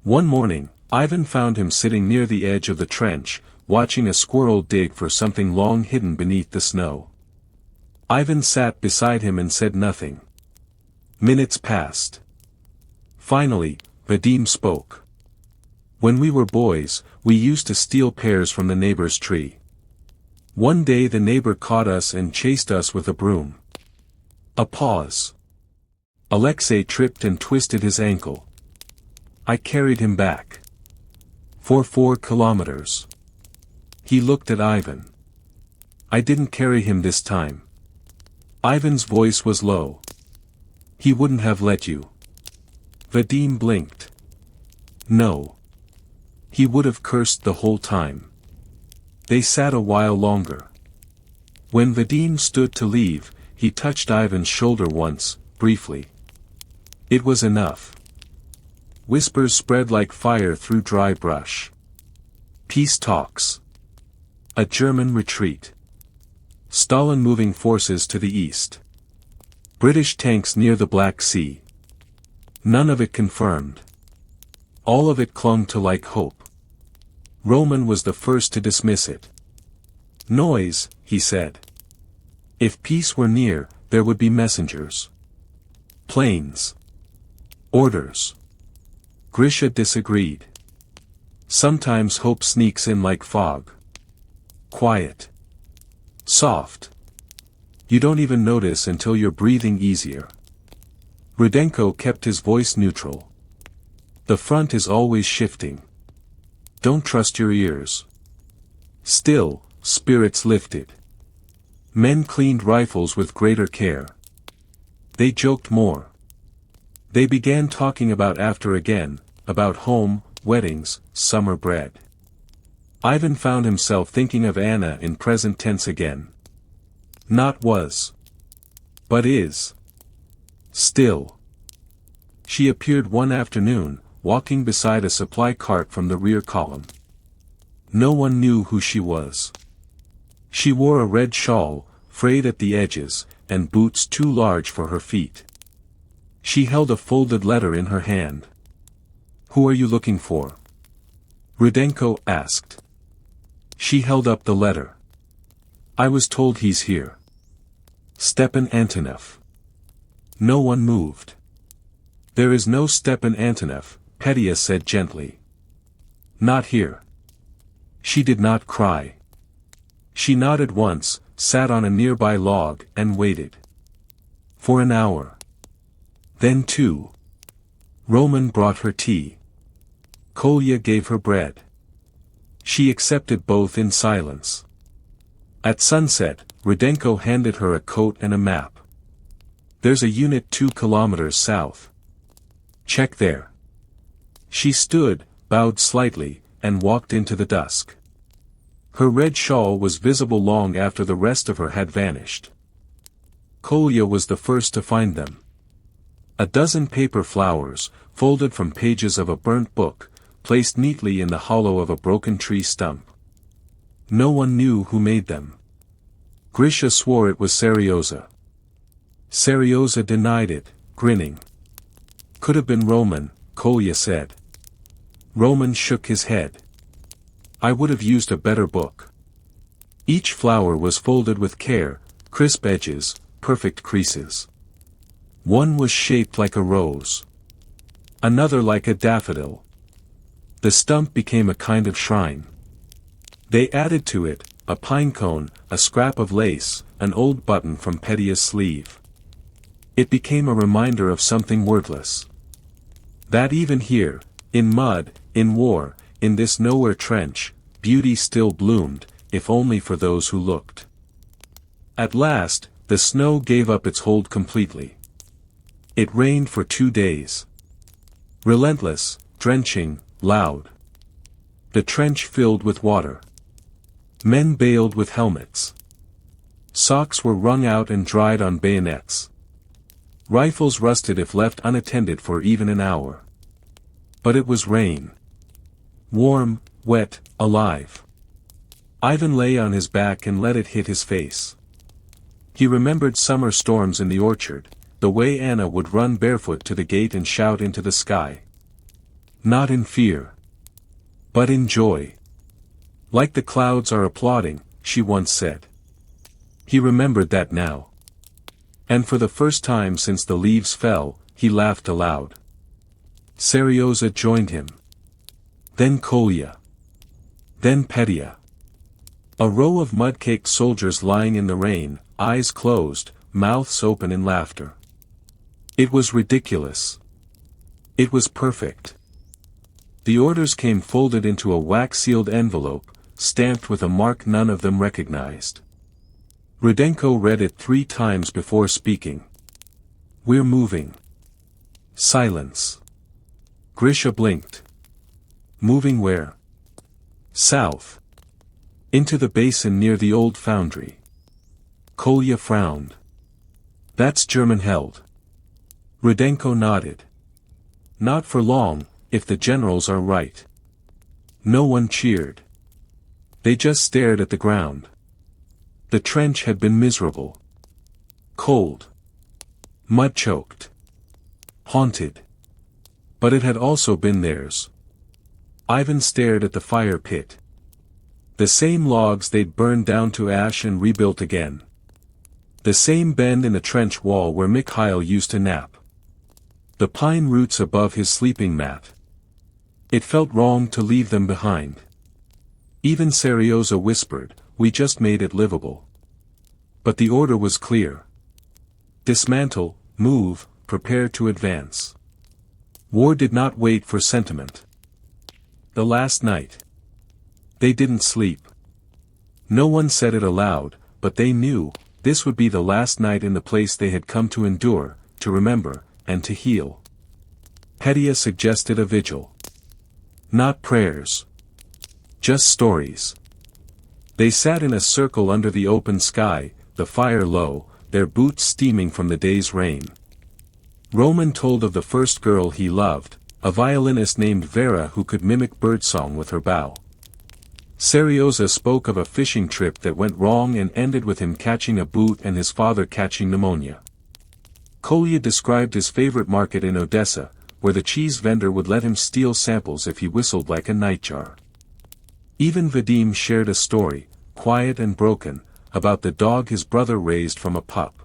One morning, Ivan found him sitting near the edge of the trench, watching a squirrel dig for something long hidden beneath the snow. Ivan sat beside him and said nothing. Minutes passed. Finally, Vadim spoke. When we were boys, we used to steal pears from the neighbor's tree. One day the neighbor caught us and chased us with a broom. A pause. Alexei tripped and twisted his ankle. I carried him back. For 4 kilometers. He looked at Ivan. I didn't carry him this time. Ivan's voice was low. He wouldn't have let you. Vadim blinked. No. He would have cursed the whole time. They sat a while longer. When Vadim stood to leave, he touched Ivan's shoulder once, briefly. It was enough. Whispers spread like fire through dry brush. Peace talks. A German retreat. Stalin moving forces to the east. British tanks near the Black Sea. None of it confirmed. All of it clung to like hope. Roman was the first to dismiss it. Noise, he said. If peace were near, there would be messengers. Planes. Orders. Grisha disagreed. Sometimes hope sneaks in like fog. Quiet. Soft. You don't even notice until you're breathing easier. Rudenko kept his voice neutral. The front is always shifting. Don't trust your ears. Still, spirits lifted. Men cleaned rifles with greater care. They joked more. They began talking about after again, about home, weddings, summer bread. Ivan found himself thinking of Anna in present tense again. Not was. But is. Still. She appeared one afternoon, walking beside a supply cart from the rear column. No one knew who she was. She wore a red shawl, frayed at the edges, and boots too large for her feet. She held a folded letter in her hand. Who are you looking for? Rudenko asked. She held up the letter. I was told he's here. Stepan Antonov. No one moved. There is no Stepan Antonov, Petya said gently. Not here. She did not cry. She nodded once, sat on a nearby log, and waited. For an hour. Then 2. Roman brought her tea. Kolya gave her bread. She accepted both in silence. At sunset, Rudenko handed her a coat and a map. There's a unit 2 kilometers south. Check there. She stood, bowed slightly, and walked into the dusk. Her red shawl was visible long after the rest of her had vanished. Kolya was the first to find them. A dozen paper flowers, folded from pages of a burnt book, placed neatly in the hollow of a broken tree stump. No one knew who made them. Grisha swore it was Seryoza. Seryoza denied it, grinning. Could have been Roman, Kolya said. Roman shook his head. I would have used a better book. Each flower was folded with care, crisp edges, perfect creases. One was shaped like a rose. Another like a daffodil. The stump became a kind of shrine. They added to it, a pine cone, a scrap of lace, an old button from Petya's sleeve. It became a reminder of something wordless. That even here, in mud, in war, in this nowhere trench, beauty still bloomed, if only for those who looked. At last, the snow gave up its hold completely. It rained for 2 days. Relentless, drenching, loud. The trench filled with water. Men bailed with helmets. Socks were wrung out and dried on bayonets. Rifles rusted if left unattended for even an hour. But it was rain. Warm, wet, alive. Ivan lay on his back and let it hit his face. He remembered summer storms in the orchard, the way Anna would run barefoot to the gate and shout into the sky. Not in fear. But in joy. Like the clouds are applauding, she once said. He remembered that now. And for the first time since the leaves fell, he laughed aloud. Seryoza joined him. Then Kolya. Then Petya. A row of mud-caked soldiers lying in the rain, eyes closed, mouths open in laughter. It was ridiculous. It was perfect. The orders came folded into a wax-sealed envelope, stamped with a mark none of them recognized. Rudenko read it 3 times before speaking. We're moving. Silence. Grisha blinked. Moving where? South. Into the basin near the old foundry. Kolya frowned. That's German-held. Rudenko nodded. Not for long, if the generals are right. No one cheered. They just stared at the ground. The trench had been miserable. Cold. Mud-choked. Haunted. But it had also been theirs. Ivan stared at the fire pit. The same logs they'd burned down to ash and rebuilt again. The same bend in the trench wall where Mikhail used to nap. The pine roots above his sleeping mat. It felt wrong to leave them behind. Even Seryoza whispered, "We just made it livable." But the order was clear. Dismantle, move, prepare to advance. War did not wait for sentiment. The last night. They didn't sleep. No one said it aloud, but they knew, this would be the last night in the place they had come to endure, to remember, and to heal. Petya suggested a vigil. Not prayers. Just stories. They sat in a circle under the open sky, the fire low, their boots steaming from the day's rain. Roman told of the first girl he loved, a violinist named Vera who could mimic birdsong with her bow. Seryoza spoke of a fishing trip that went wrong and ended with him catching a boot and his father catching pneumonia. Kolya described his favorite market in Odessa, where the cheese vendor would let him steal samples if he whistled like a nightjar. Even Vadim shared a story, quiet and broken, about the dog his brother raised from a pup.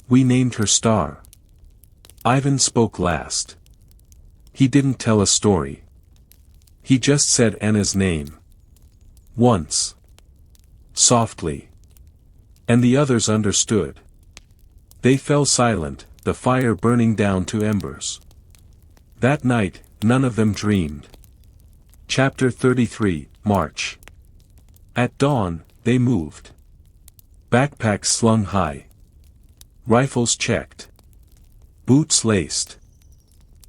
"We named her Star." Ivan spoke last. He didn't tell a story. He just said Anna's name. Once. Softly. And the others understood. They fell silent, the fire burning down to embers. That night, none of them dreamed. Chapter 33, March. At dawn, they moved. Backpacks slung high. Rifles checked. Boots laced.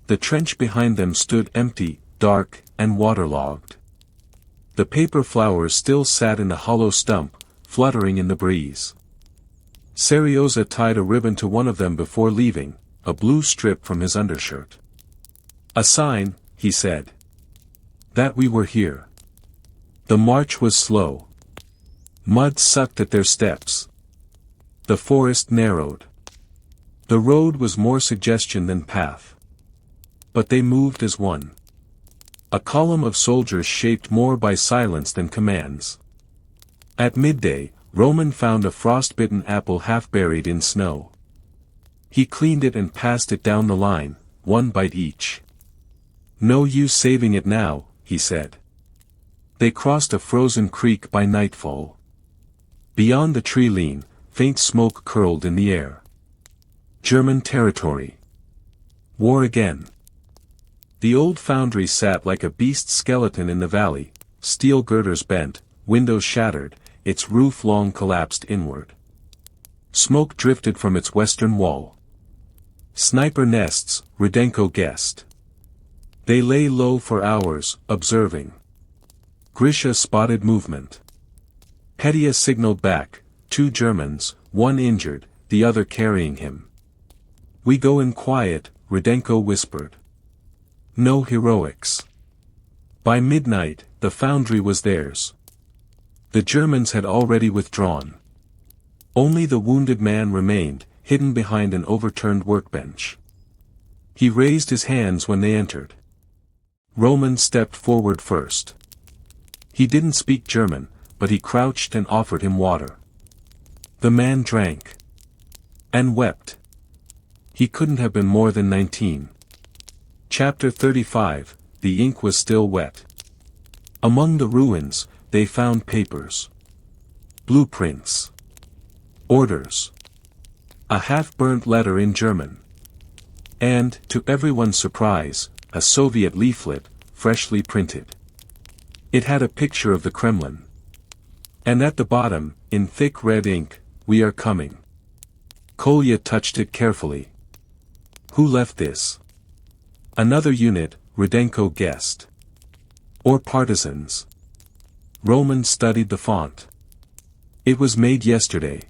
The trench behind them stood empty, dark, and waterlogged. The paper flowers still sat in a hollow stump, fluttering in the breeze. Seryoza tied a ribbon to one of them before leaving, a blue strip from his undershirt. "A sign," he said. "That we were here." The march was slow. Mud sucked at their steps. The forest narrowed. The road was more suggestion than path. But they moved as one. A column of soldiers shaped more by silence than commands. At midday, Roman found a frost-bitten apple half buried in snow. He cleaned it and passed it down the line, one bite each. "No use saving it now," he said. They crossed a frozen creek by nightfall. Beyond the tree line, faint smoke curled in the air. German territory. War again. The old foundry sat like a beast skeleton in the valley, steel girders bent, windows shattered, its roof long collapsed inward. Smoke drifted from its western wall. Sniper nests, Rudenko guessed. They lay low for hours, observing. Grisha spotted movement. Petya signaled back, 2 Germans, 1 injured, the other carrying him. "We go in quiet," Rudenko whispered. No heroics. By midnight, the foundry was theirs. The Germans had already withdrawn. Only the wounded man remained, hidden behind an overturned workbench. He raised his hands when they entered. Roman stepped forward first. He didn't speak German, but he crouched and offered him water. The man drank. And wept. He couldn't have been more than 19. Chapter 35, the ink was still wet. Among the ruins, they found papers. Blueprints. Orders. A half-burnt letter in German. And, to everyone's surprise, a Soviet leaflet, freshly printed. It had a picture of the Kremlin. And at the bottom, in thick red ink, "We are coming." Kolya touched it carefully. Who left this? Another unit, Rudenko guessed. Or partisans. Roman studied the font. It was made yesterday.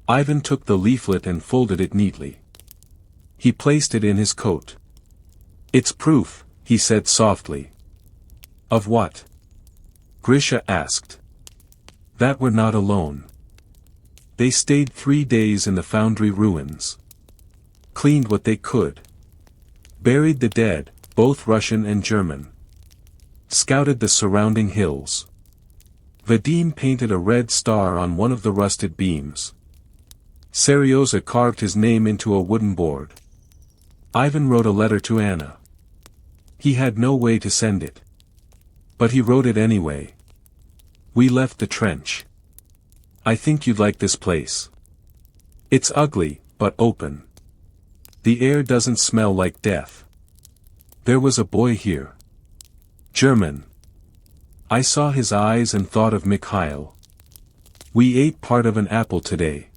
Ivan took the leaflet and folded it neatly. He placed it in his coat. It's proof, he said softly. Of what? Grisha asked. That we're not alone. They stayed 3 days in the foundry ruins. Cleaned what they could. Buried the dead, both Russian and German. Scouted the surrounding hills. Vadim painted a red star on one of the rusted beams. Seryoza carved his name into a wooden board. Ivan wrote a letter to Anna. He had no way to send it. But he wrote it anyway. We left the trench. I think you'd like this place. It's ugly, but open. The air doesn't smell like death. There was a boy here. German. I saw his eyes and thought of Mikhail. We ate part of an apple today.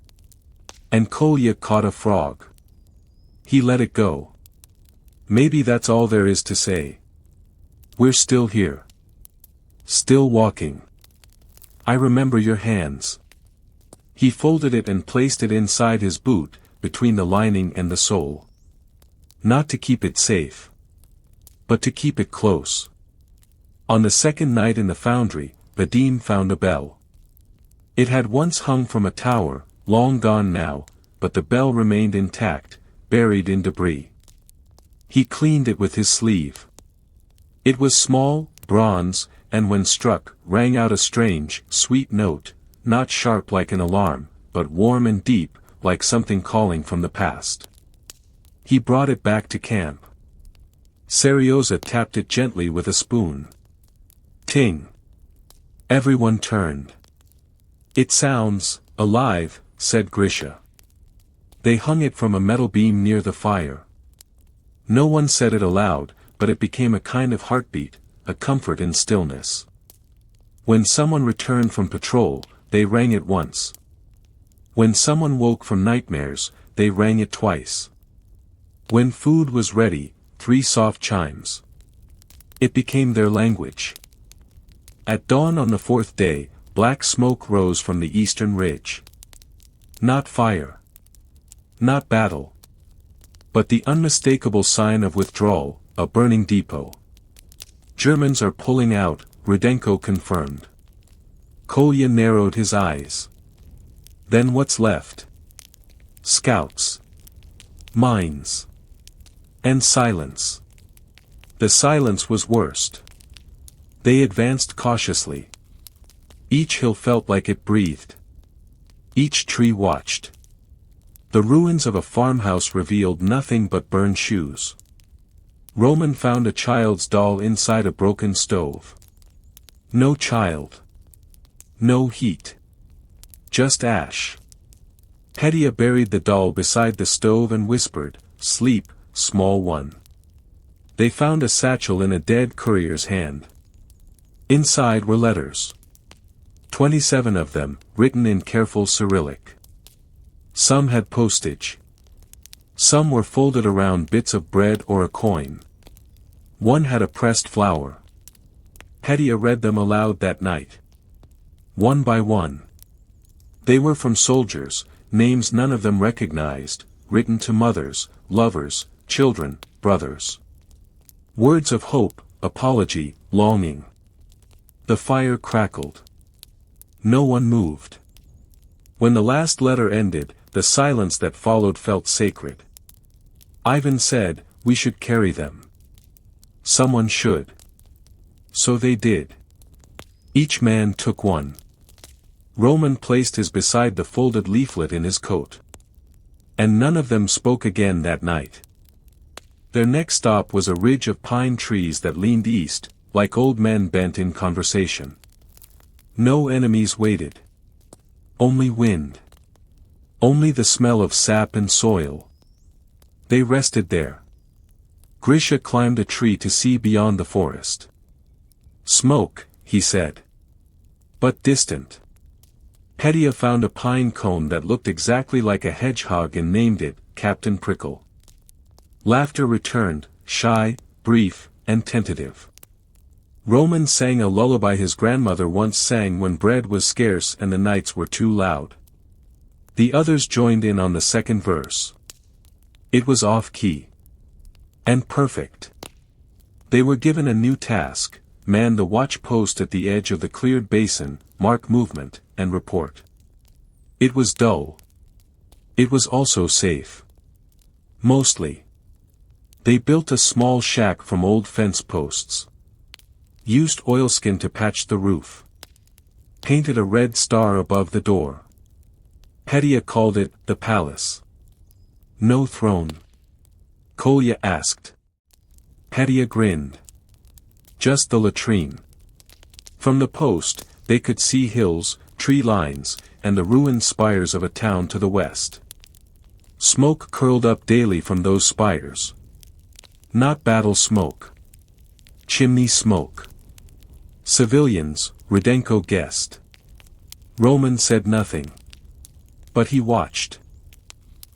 And Kolya caught a frog. He let it go. Maybe that's all there is to say. We're still here. Still walking. I remember your hands. He folded it and placed it inside his boot, between the lining and the sole. Not to keep it safe. But to keep it close. On the second night in the foundry, Vadim found a bell. It had once hung from a tower, long gone now, but the bell remained intact, buried in debris. He cleaned it with his sleeve. It was small, bronze, and when struck, rang out a strange, sweet note, not sharp like an alarm, but warm and deep, like something calling from the past. He brought it back to camp. Seryoza tapped it gently with a spoon. Ting! Everyone turned. It sounds alive, said Grisha. They hung it from a metal beam near the fire. No one said it aloud, but it became a kind of heartbeat, a comfort in stillness. When someone returned from patrol, they rang it once. When someone woke from nightmares, they rang it twice. When food was ready, 3 soft chimes. It became their language. At dawn on the 4th day, black smoke rose from the eastern ridge. Not fire. Not battle. But the unmistakable sign of withdrawal, a burning depot. Germans are pulling out, Rudenko confirmed. Kolya narrowed his eyes. Then what's left? Scouts. Mines. And silence. The silence was worst. They advanced cautiously. Each hill felt like it breathed. Each tree watched. The ruins of a farmhouse revealed nothing but burned shoes. Roman found a child's doll inside a broken stove. No child. No heat. Just ash. Hedia buried the doll beside the stove and whispered, "Sleep, small one." They found a satchel in a dead courier's hand. Inside were letters. 27 of them, written in careful Cyrillic. Some had postage. Some were folded around bits of bread or a coin. One had a pressed flower. Hedia read them aloud that night. One by one. They were from soldiers, names none of them recognized, written to mothers, lovers, children, brothers. Words of hope, apology, longing. The fire crackled. No one moved. When the last letter ended, the silence that followed felt sacred. Ivan said, "We should carry them. Someone should." So they did. Each man took one. Roman placed his beside the folded leaflet in his coat. And none of them spoke again that night. Their next stop was a ridge of pine trees that leaned east, like old men bent in conversation. No enemies waited. Only wind. Only the smell of sap and soil. They rested there. Grisha climbed a tree to see beyond the forest. Smoke, he said. But distant. Hedia found a pine cone that looked exactly like a hedgehog and named it, Captain Prickle. Laughter returned, shy, brief, and tentative. Roman sang a lullaby his grandmother once sang when bread was scarce and the nights were too loud. The others joined in on the second verse. It was off-key. And perfect. They were given a new task: man the watch post at the edge of the cleared basin, mark movement, and report. It was dull. It was also safe. Mostly. They built a small shack from old fence posts. Used oilskin to patch the roof. Painted a red star above the door. Petya called it the palace. No throne? Kolya asked. Petya grinned. Just the latrine. From the post, they could see hills, tree lines, and the ruined spires of a town to the west. Smoke curled up daily from those spires. Not battle smoke. Chimney smoke. Civilians, Rudenko guessed. Roman said nothing. But he watched.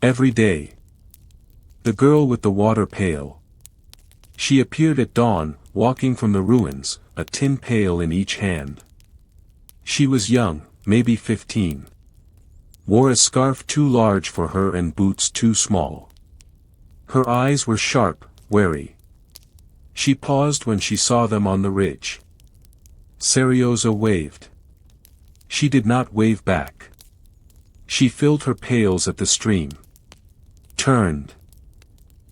Every day. The girl with the water pail. She appeared at dawn, walking from the ruins, a tin pail in each hand. She was young, maybe 15. Wore a scarf too large for her and boots too small. Her eyes were sharp, wary. She paused when she saw them on the ridge. Seryoza waved. She did not wave back. She filled her pails at the stream. Turned.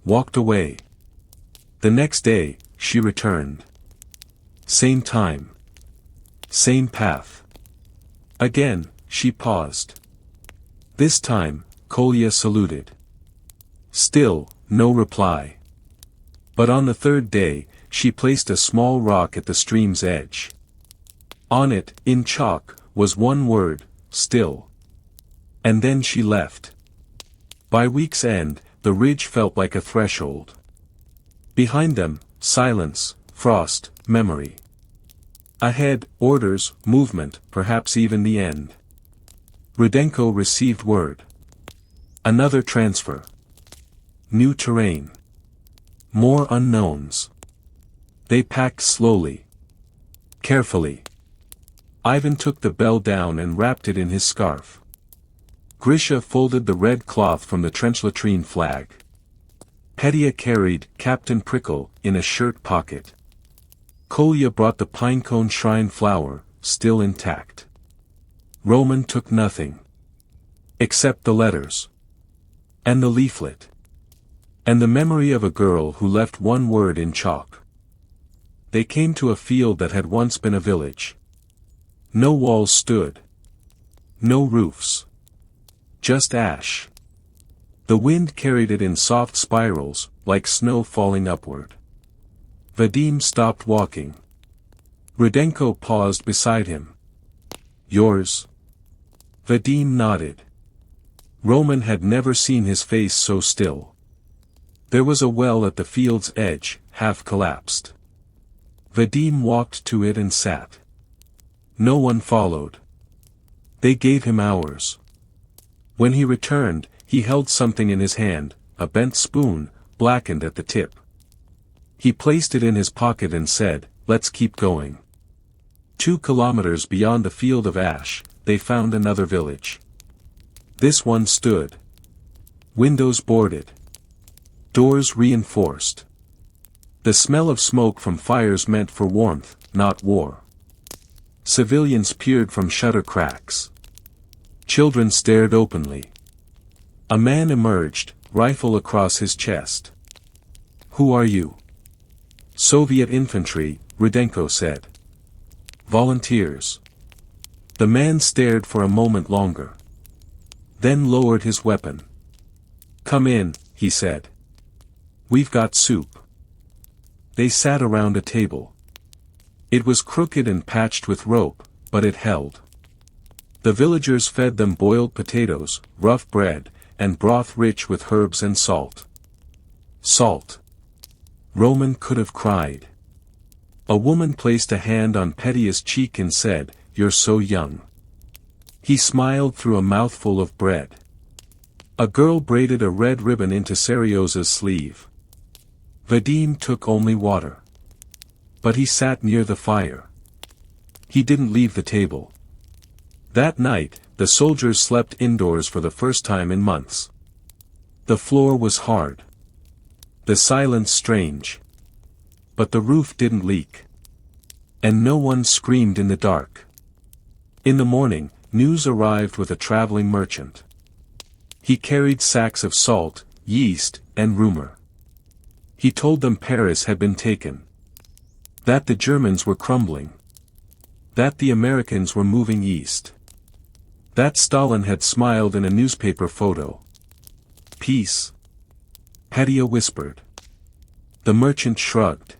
Walked away. The next day, she returned. Same time. Same path. Again, she paused. This time, Kolya saluted. Still, no reply. But on the third day, she placed a small rock at the stream's edge. On it, in chalk, was one word, still. And then she left. By week's end, the ridge felt like a threshold. Behind them, silence, frost, memory. Ahead, orders, movement, perhaps even the end. Rudenko received word. Another transfer. New terrain. More unknowns. They packed slowly. Carefully. Ivan took the bell down and wrapped it in his scarf. Grisha folded the red cloth from the trench latrine flag. Petya carried Captain Prickle in a shirt pocket. Kolya brought the pinecone shrine flower, still intact. Roman took nothing. Except the letters. And the leaflet. And the memory of a girl who left one word in chalk. They came to a field that had once been a village. No walls stood. No roofs. Just ash. The wind carried it in soft spirals, like snow falling upward. Vadim stopped walking. Rudenko paused beside him. Yours? Vadim nodded. Roman had never seen his face so still. There was a well at the field's edge, half collapsed. Vadim walked to it and sat. No one followed. They gave him hours. When he returned, he held something in his hand, a bent spoon, blackened at the tip. He placed it in his pocket and said, "Let's keep going." 2 kilometers beyond the field of ash, they found another village. This one stood. Windows boarded. Doors reinforced. The smell of smoke from fires meant for warmth, not war. Civilians peered from shutter cracks. Children stared openly. A man emerged, rifle across his chest. "Who are you?" "Soviet infantry," Rudenko said. "Volunteers." The man stared for a moment longer. Then lowered his weapon. "Come in," he said. "We've got soup." They sat around a table. It was crooked and patched with rope, but it held. The villagers fed them boiled potatoes, rough bread, and broth rich with herbs and salt. Salt. Roman could have cried. A woman placed a hand on Petya's cheek and said, "You're so young." He smiled through a mouthful of bread. A girl braided a red ribbon into Seryoza's sleeve. Vadim took only water. But he sat near the fire. He didn't leave the table. That night, the soldiers slept indoors for the first time in months. The floor was hard. The silence strange. But the roof didn't leak. And no one screamed in the dark. In the morning, news arrived with a traveling merchant. He carried sacks of salt, yeast, and rumor. He told them Paris had been taken. That the Germans were crumbling. That the Americans were moving east. That Stalin had smiled in a newspaper photo. Peace? Petya whispered. The merchant shrugged.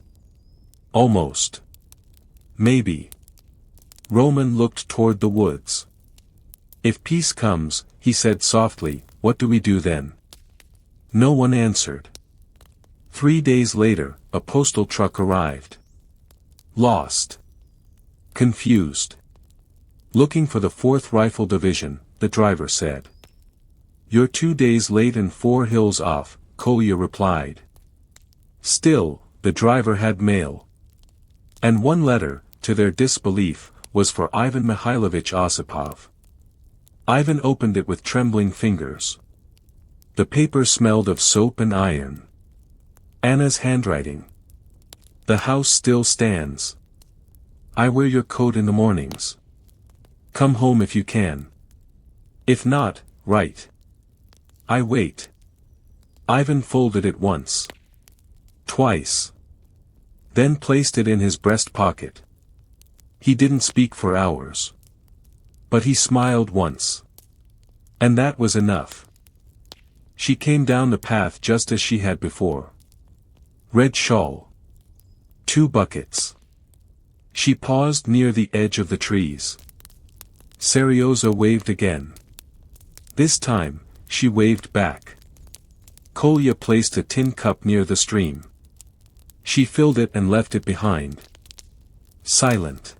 Almost. Maybe. Roman looked toward the woods. If peace comes, he said softly, what do we do then? No one answered. 3 days later, a postal truck arrived. Lost. Confused. Looking for the 4th Rifle Division, the driver said. You're 2 days late and 4 hills off, Kolya replied. Still, the driver had mail. And one letter, to their disbelief, was for Ivan Mikhailovich Osipov. Ivan opened it with trembling fingers. The paper smelled of soap and iron. Anna's handwriting. The house still stands. I wear your coat in the mornings. Come home if you can. If not, write. I wait. Ivan folded it once. Twice. Then placed it in his breast pocket. He didn't speak for hours. But he smiled once. And that was enough. She came down the path just as she had before. Red shawl. 2 buckets. She paused near the edge of the trees. Seryoza waved again. This time, she waved back. Kolya placed a tin cup near the stream. She filled it and left it behind. Silent.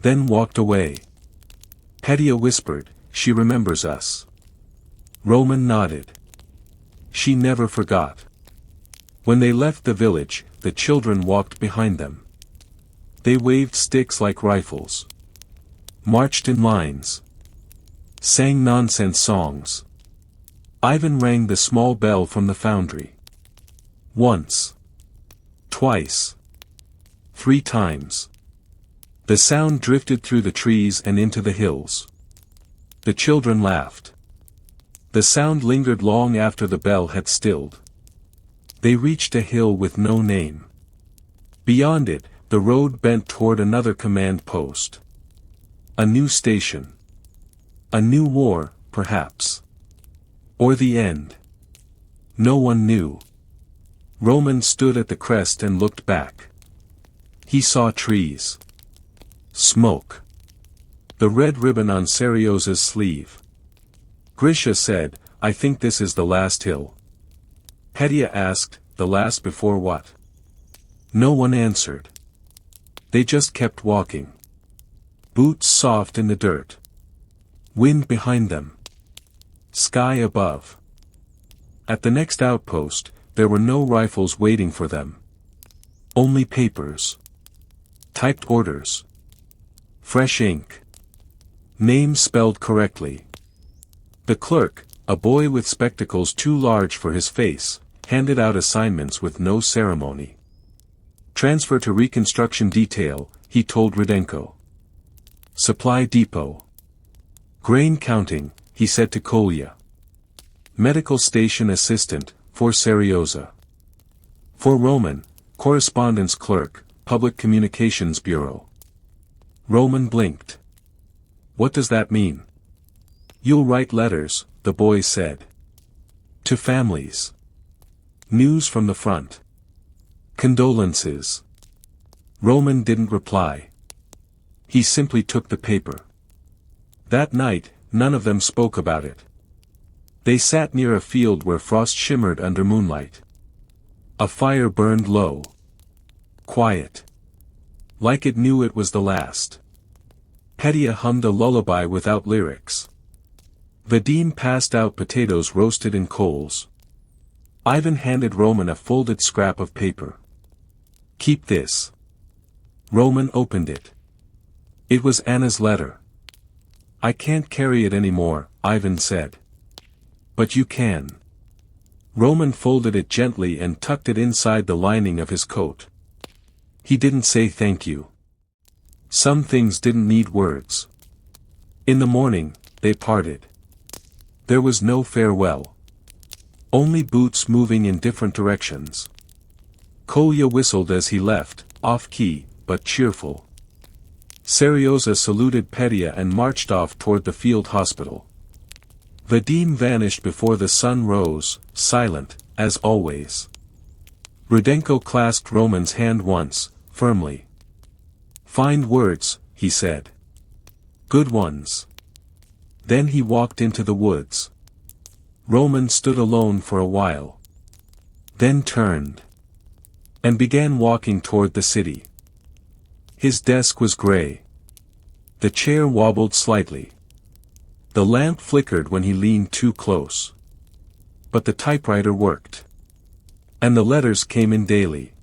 Then walked away. Petya whispered, she remembers us. Roman nodded. She never forgot. When they left the village, the children walked behind them. They waved sticks like rifles. Marched in lines. Sang nonsense songs. Ivan rang the small bell from the foundry. Once. Twice. 3 times. The sound drifted through the trees and into the hills. The children laughed. The sound lingered long after the bell had stilled. They reached a hill with no name. Beyond it, the road bent toward another command post. A new station. A new war, perhaps. Or the end. No one knew. Roman stood at the crest and looked back. He saw trees. Smoke. The red ribbon on Seryoza's sleeve. Grisha said, I think this is the last hill. Petya asked, the last before what? No one answered. They just kept walking. Boots soft in the dirt. Wind behind them. Sky above. At the next outpost, there were no rifles waiting for them. Only papers. Typed orders. Fresh ink. Names spelled correctly. The clerk, a boy with spectacles too large for his face, handed out assignments with no ceremony. Transfer to reconstruction detail, he told Rudenko. Supply depot. Grain counting, he said to Kolya. Medical station assistant, for Seryoza. For Roman, correspondence clerk, public communications bureau. Roman blinked. What does that mean? You'll write letters, the boy said. To families. News from the front. Condolences. Roman didn't reply. He simply took the paper. That night, none of them spoke about it. They sat near a field where frost shimmered under moonlight. A fire burned low. Quiet. Like it knew it was the last. Petya hummed a lullaby without lyrics. Vadim passed out potatoes roasted in coals. Ivan handed Roman a folded scrap of paper. Keep this. Roman opened it. It was Anna's letter. "I can't carry it anymore," Ivan said. "But you can." Roman folded it gently and tucked it inside the lining of his coat. He didn't say thank you. Some things didn't need words. In the morning, they parted. There was no farewell. Only boots moving in different directions. Kolya whistled as he left, off-key, but cheerful. Seryoza saluted Petya and marched off toward the field hospital. Vadim vanished before the sun rose, silent, as always. Rudenko clasped Roman's hand once, firmly. "Find words," he said. "Good ones." Then he walked into the woods. Roman stood alone for a while. Then turned. And began walking toward the city. His desk was gray. The chair wobbled slightly. The lamp flickered when he leaned too close. But the typewriter worked. And the letters came in daily.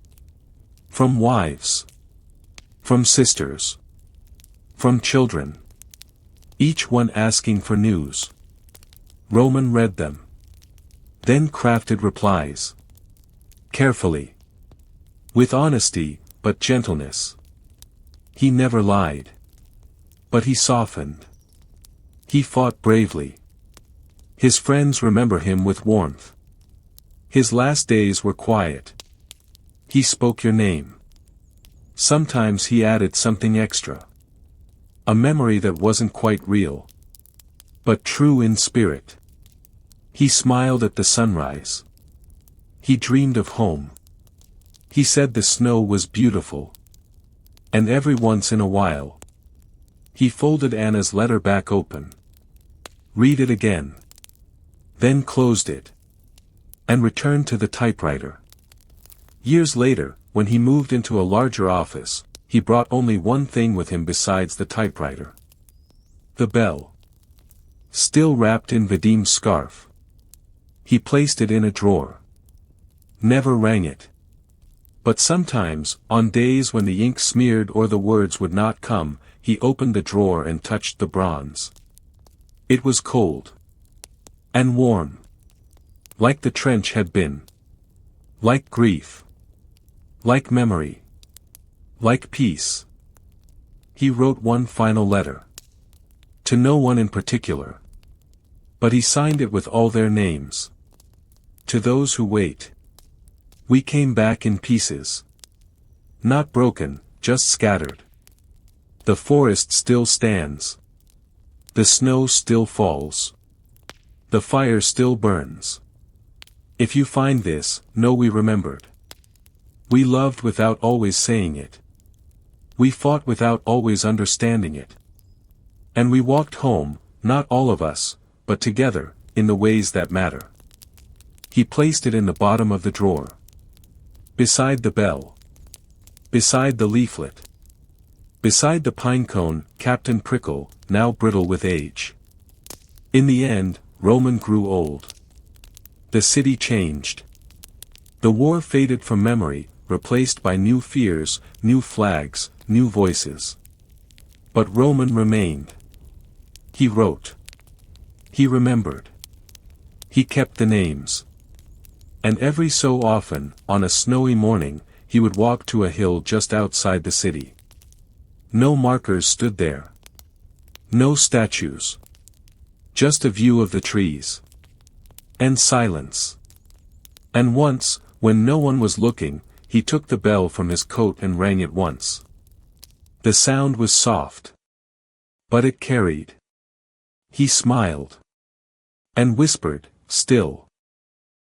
From wives. From sisters. From children. Each one asking for news. Roman read them. Then crafted replies. Carefully. With honesty, but gentleness. He never lied. But he softened. He fought bravely. His friends remember him with warmth. His last days were quiet. He spoke your name. Sometimes he added something extra. A memory that wasn't quite real. But true in spirit. He smiled at the sunrise. He dreamed of home. He said the snow was beautiful. And every once in a while. He folded Anna's letter back open. Read it again. Then closed it. And returned to the typewriter. Years later, when he moved into a larger office, he brought only one thing with him besides the typewriter. The bell. Still wrapped in Vadim's scarf. He placed it in a drawer. Never rang it. But sometimes, on days when the ink smeared or the words would not come, he opened the drawer and touched the bronze. It was cold. And warm. Like the trench had been. Like grief. Like memory. Like peace. He wrote one final letter. To no one in particular. But he signed it with all their names. To those who wait. We came back in pieces. Not broken, just scattered. The forest still stands. The snow still falls. The fire still burns. If you find this, know we remembered. We loved without always saying it. We fought without always understanding it. And we walked home, not all of us, but together, in the ways that matter. He placed it in the bottom of the drawer. Beside the bell. Beside the leaflet. Beside the pinecone, Captain Prickle, now brittle with age. In the end, Roman grew old. The city changed. The war faded from memory, replaced by new fears, new flags, new voices. But Roman remained. He wrote. He remembered. He kept the names. And every so often, on a snowy morning, he would walk to a hill just outside the city. No markers stood there. No statues. Just a view of the trees. And silence. And once, when no one was looking, he took the bell from his coat and rang it once. The sound was soft. But it carried. He smiled. And whispered, still.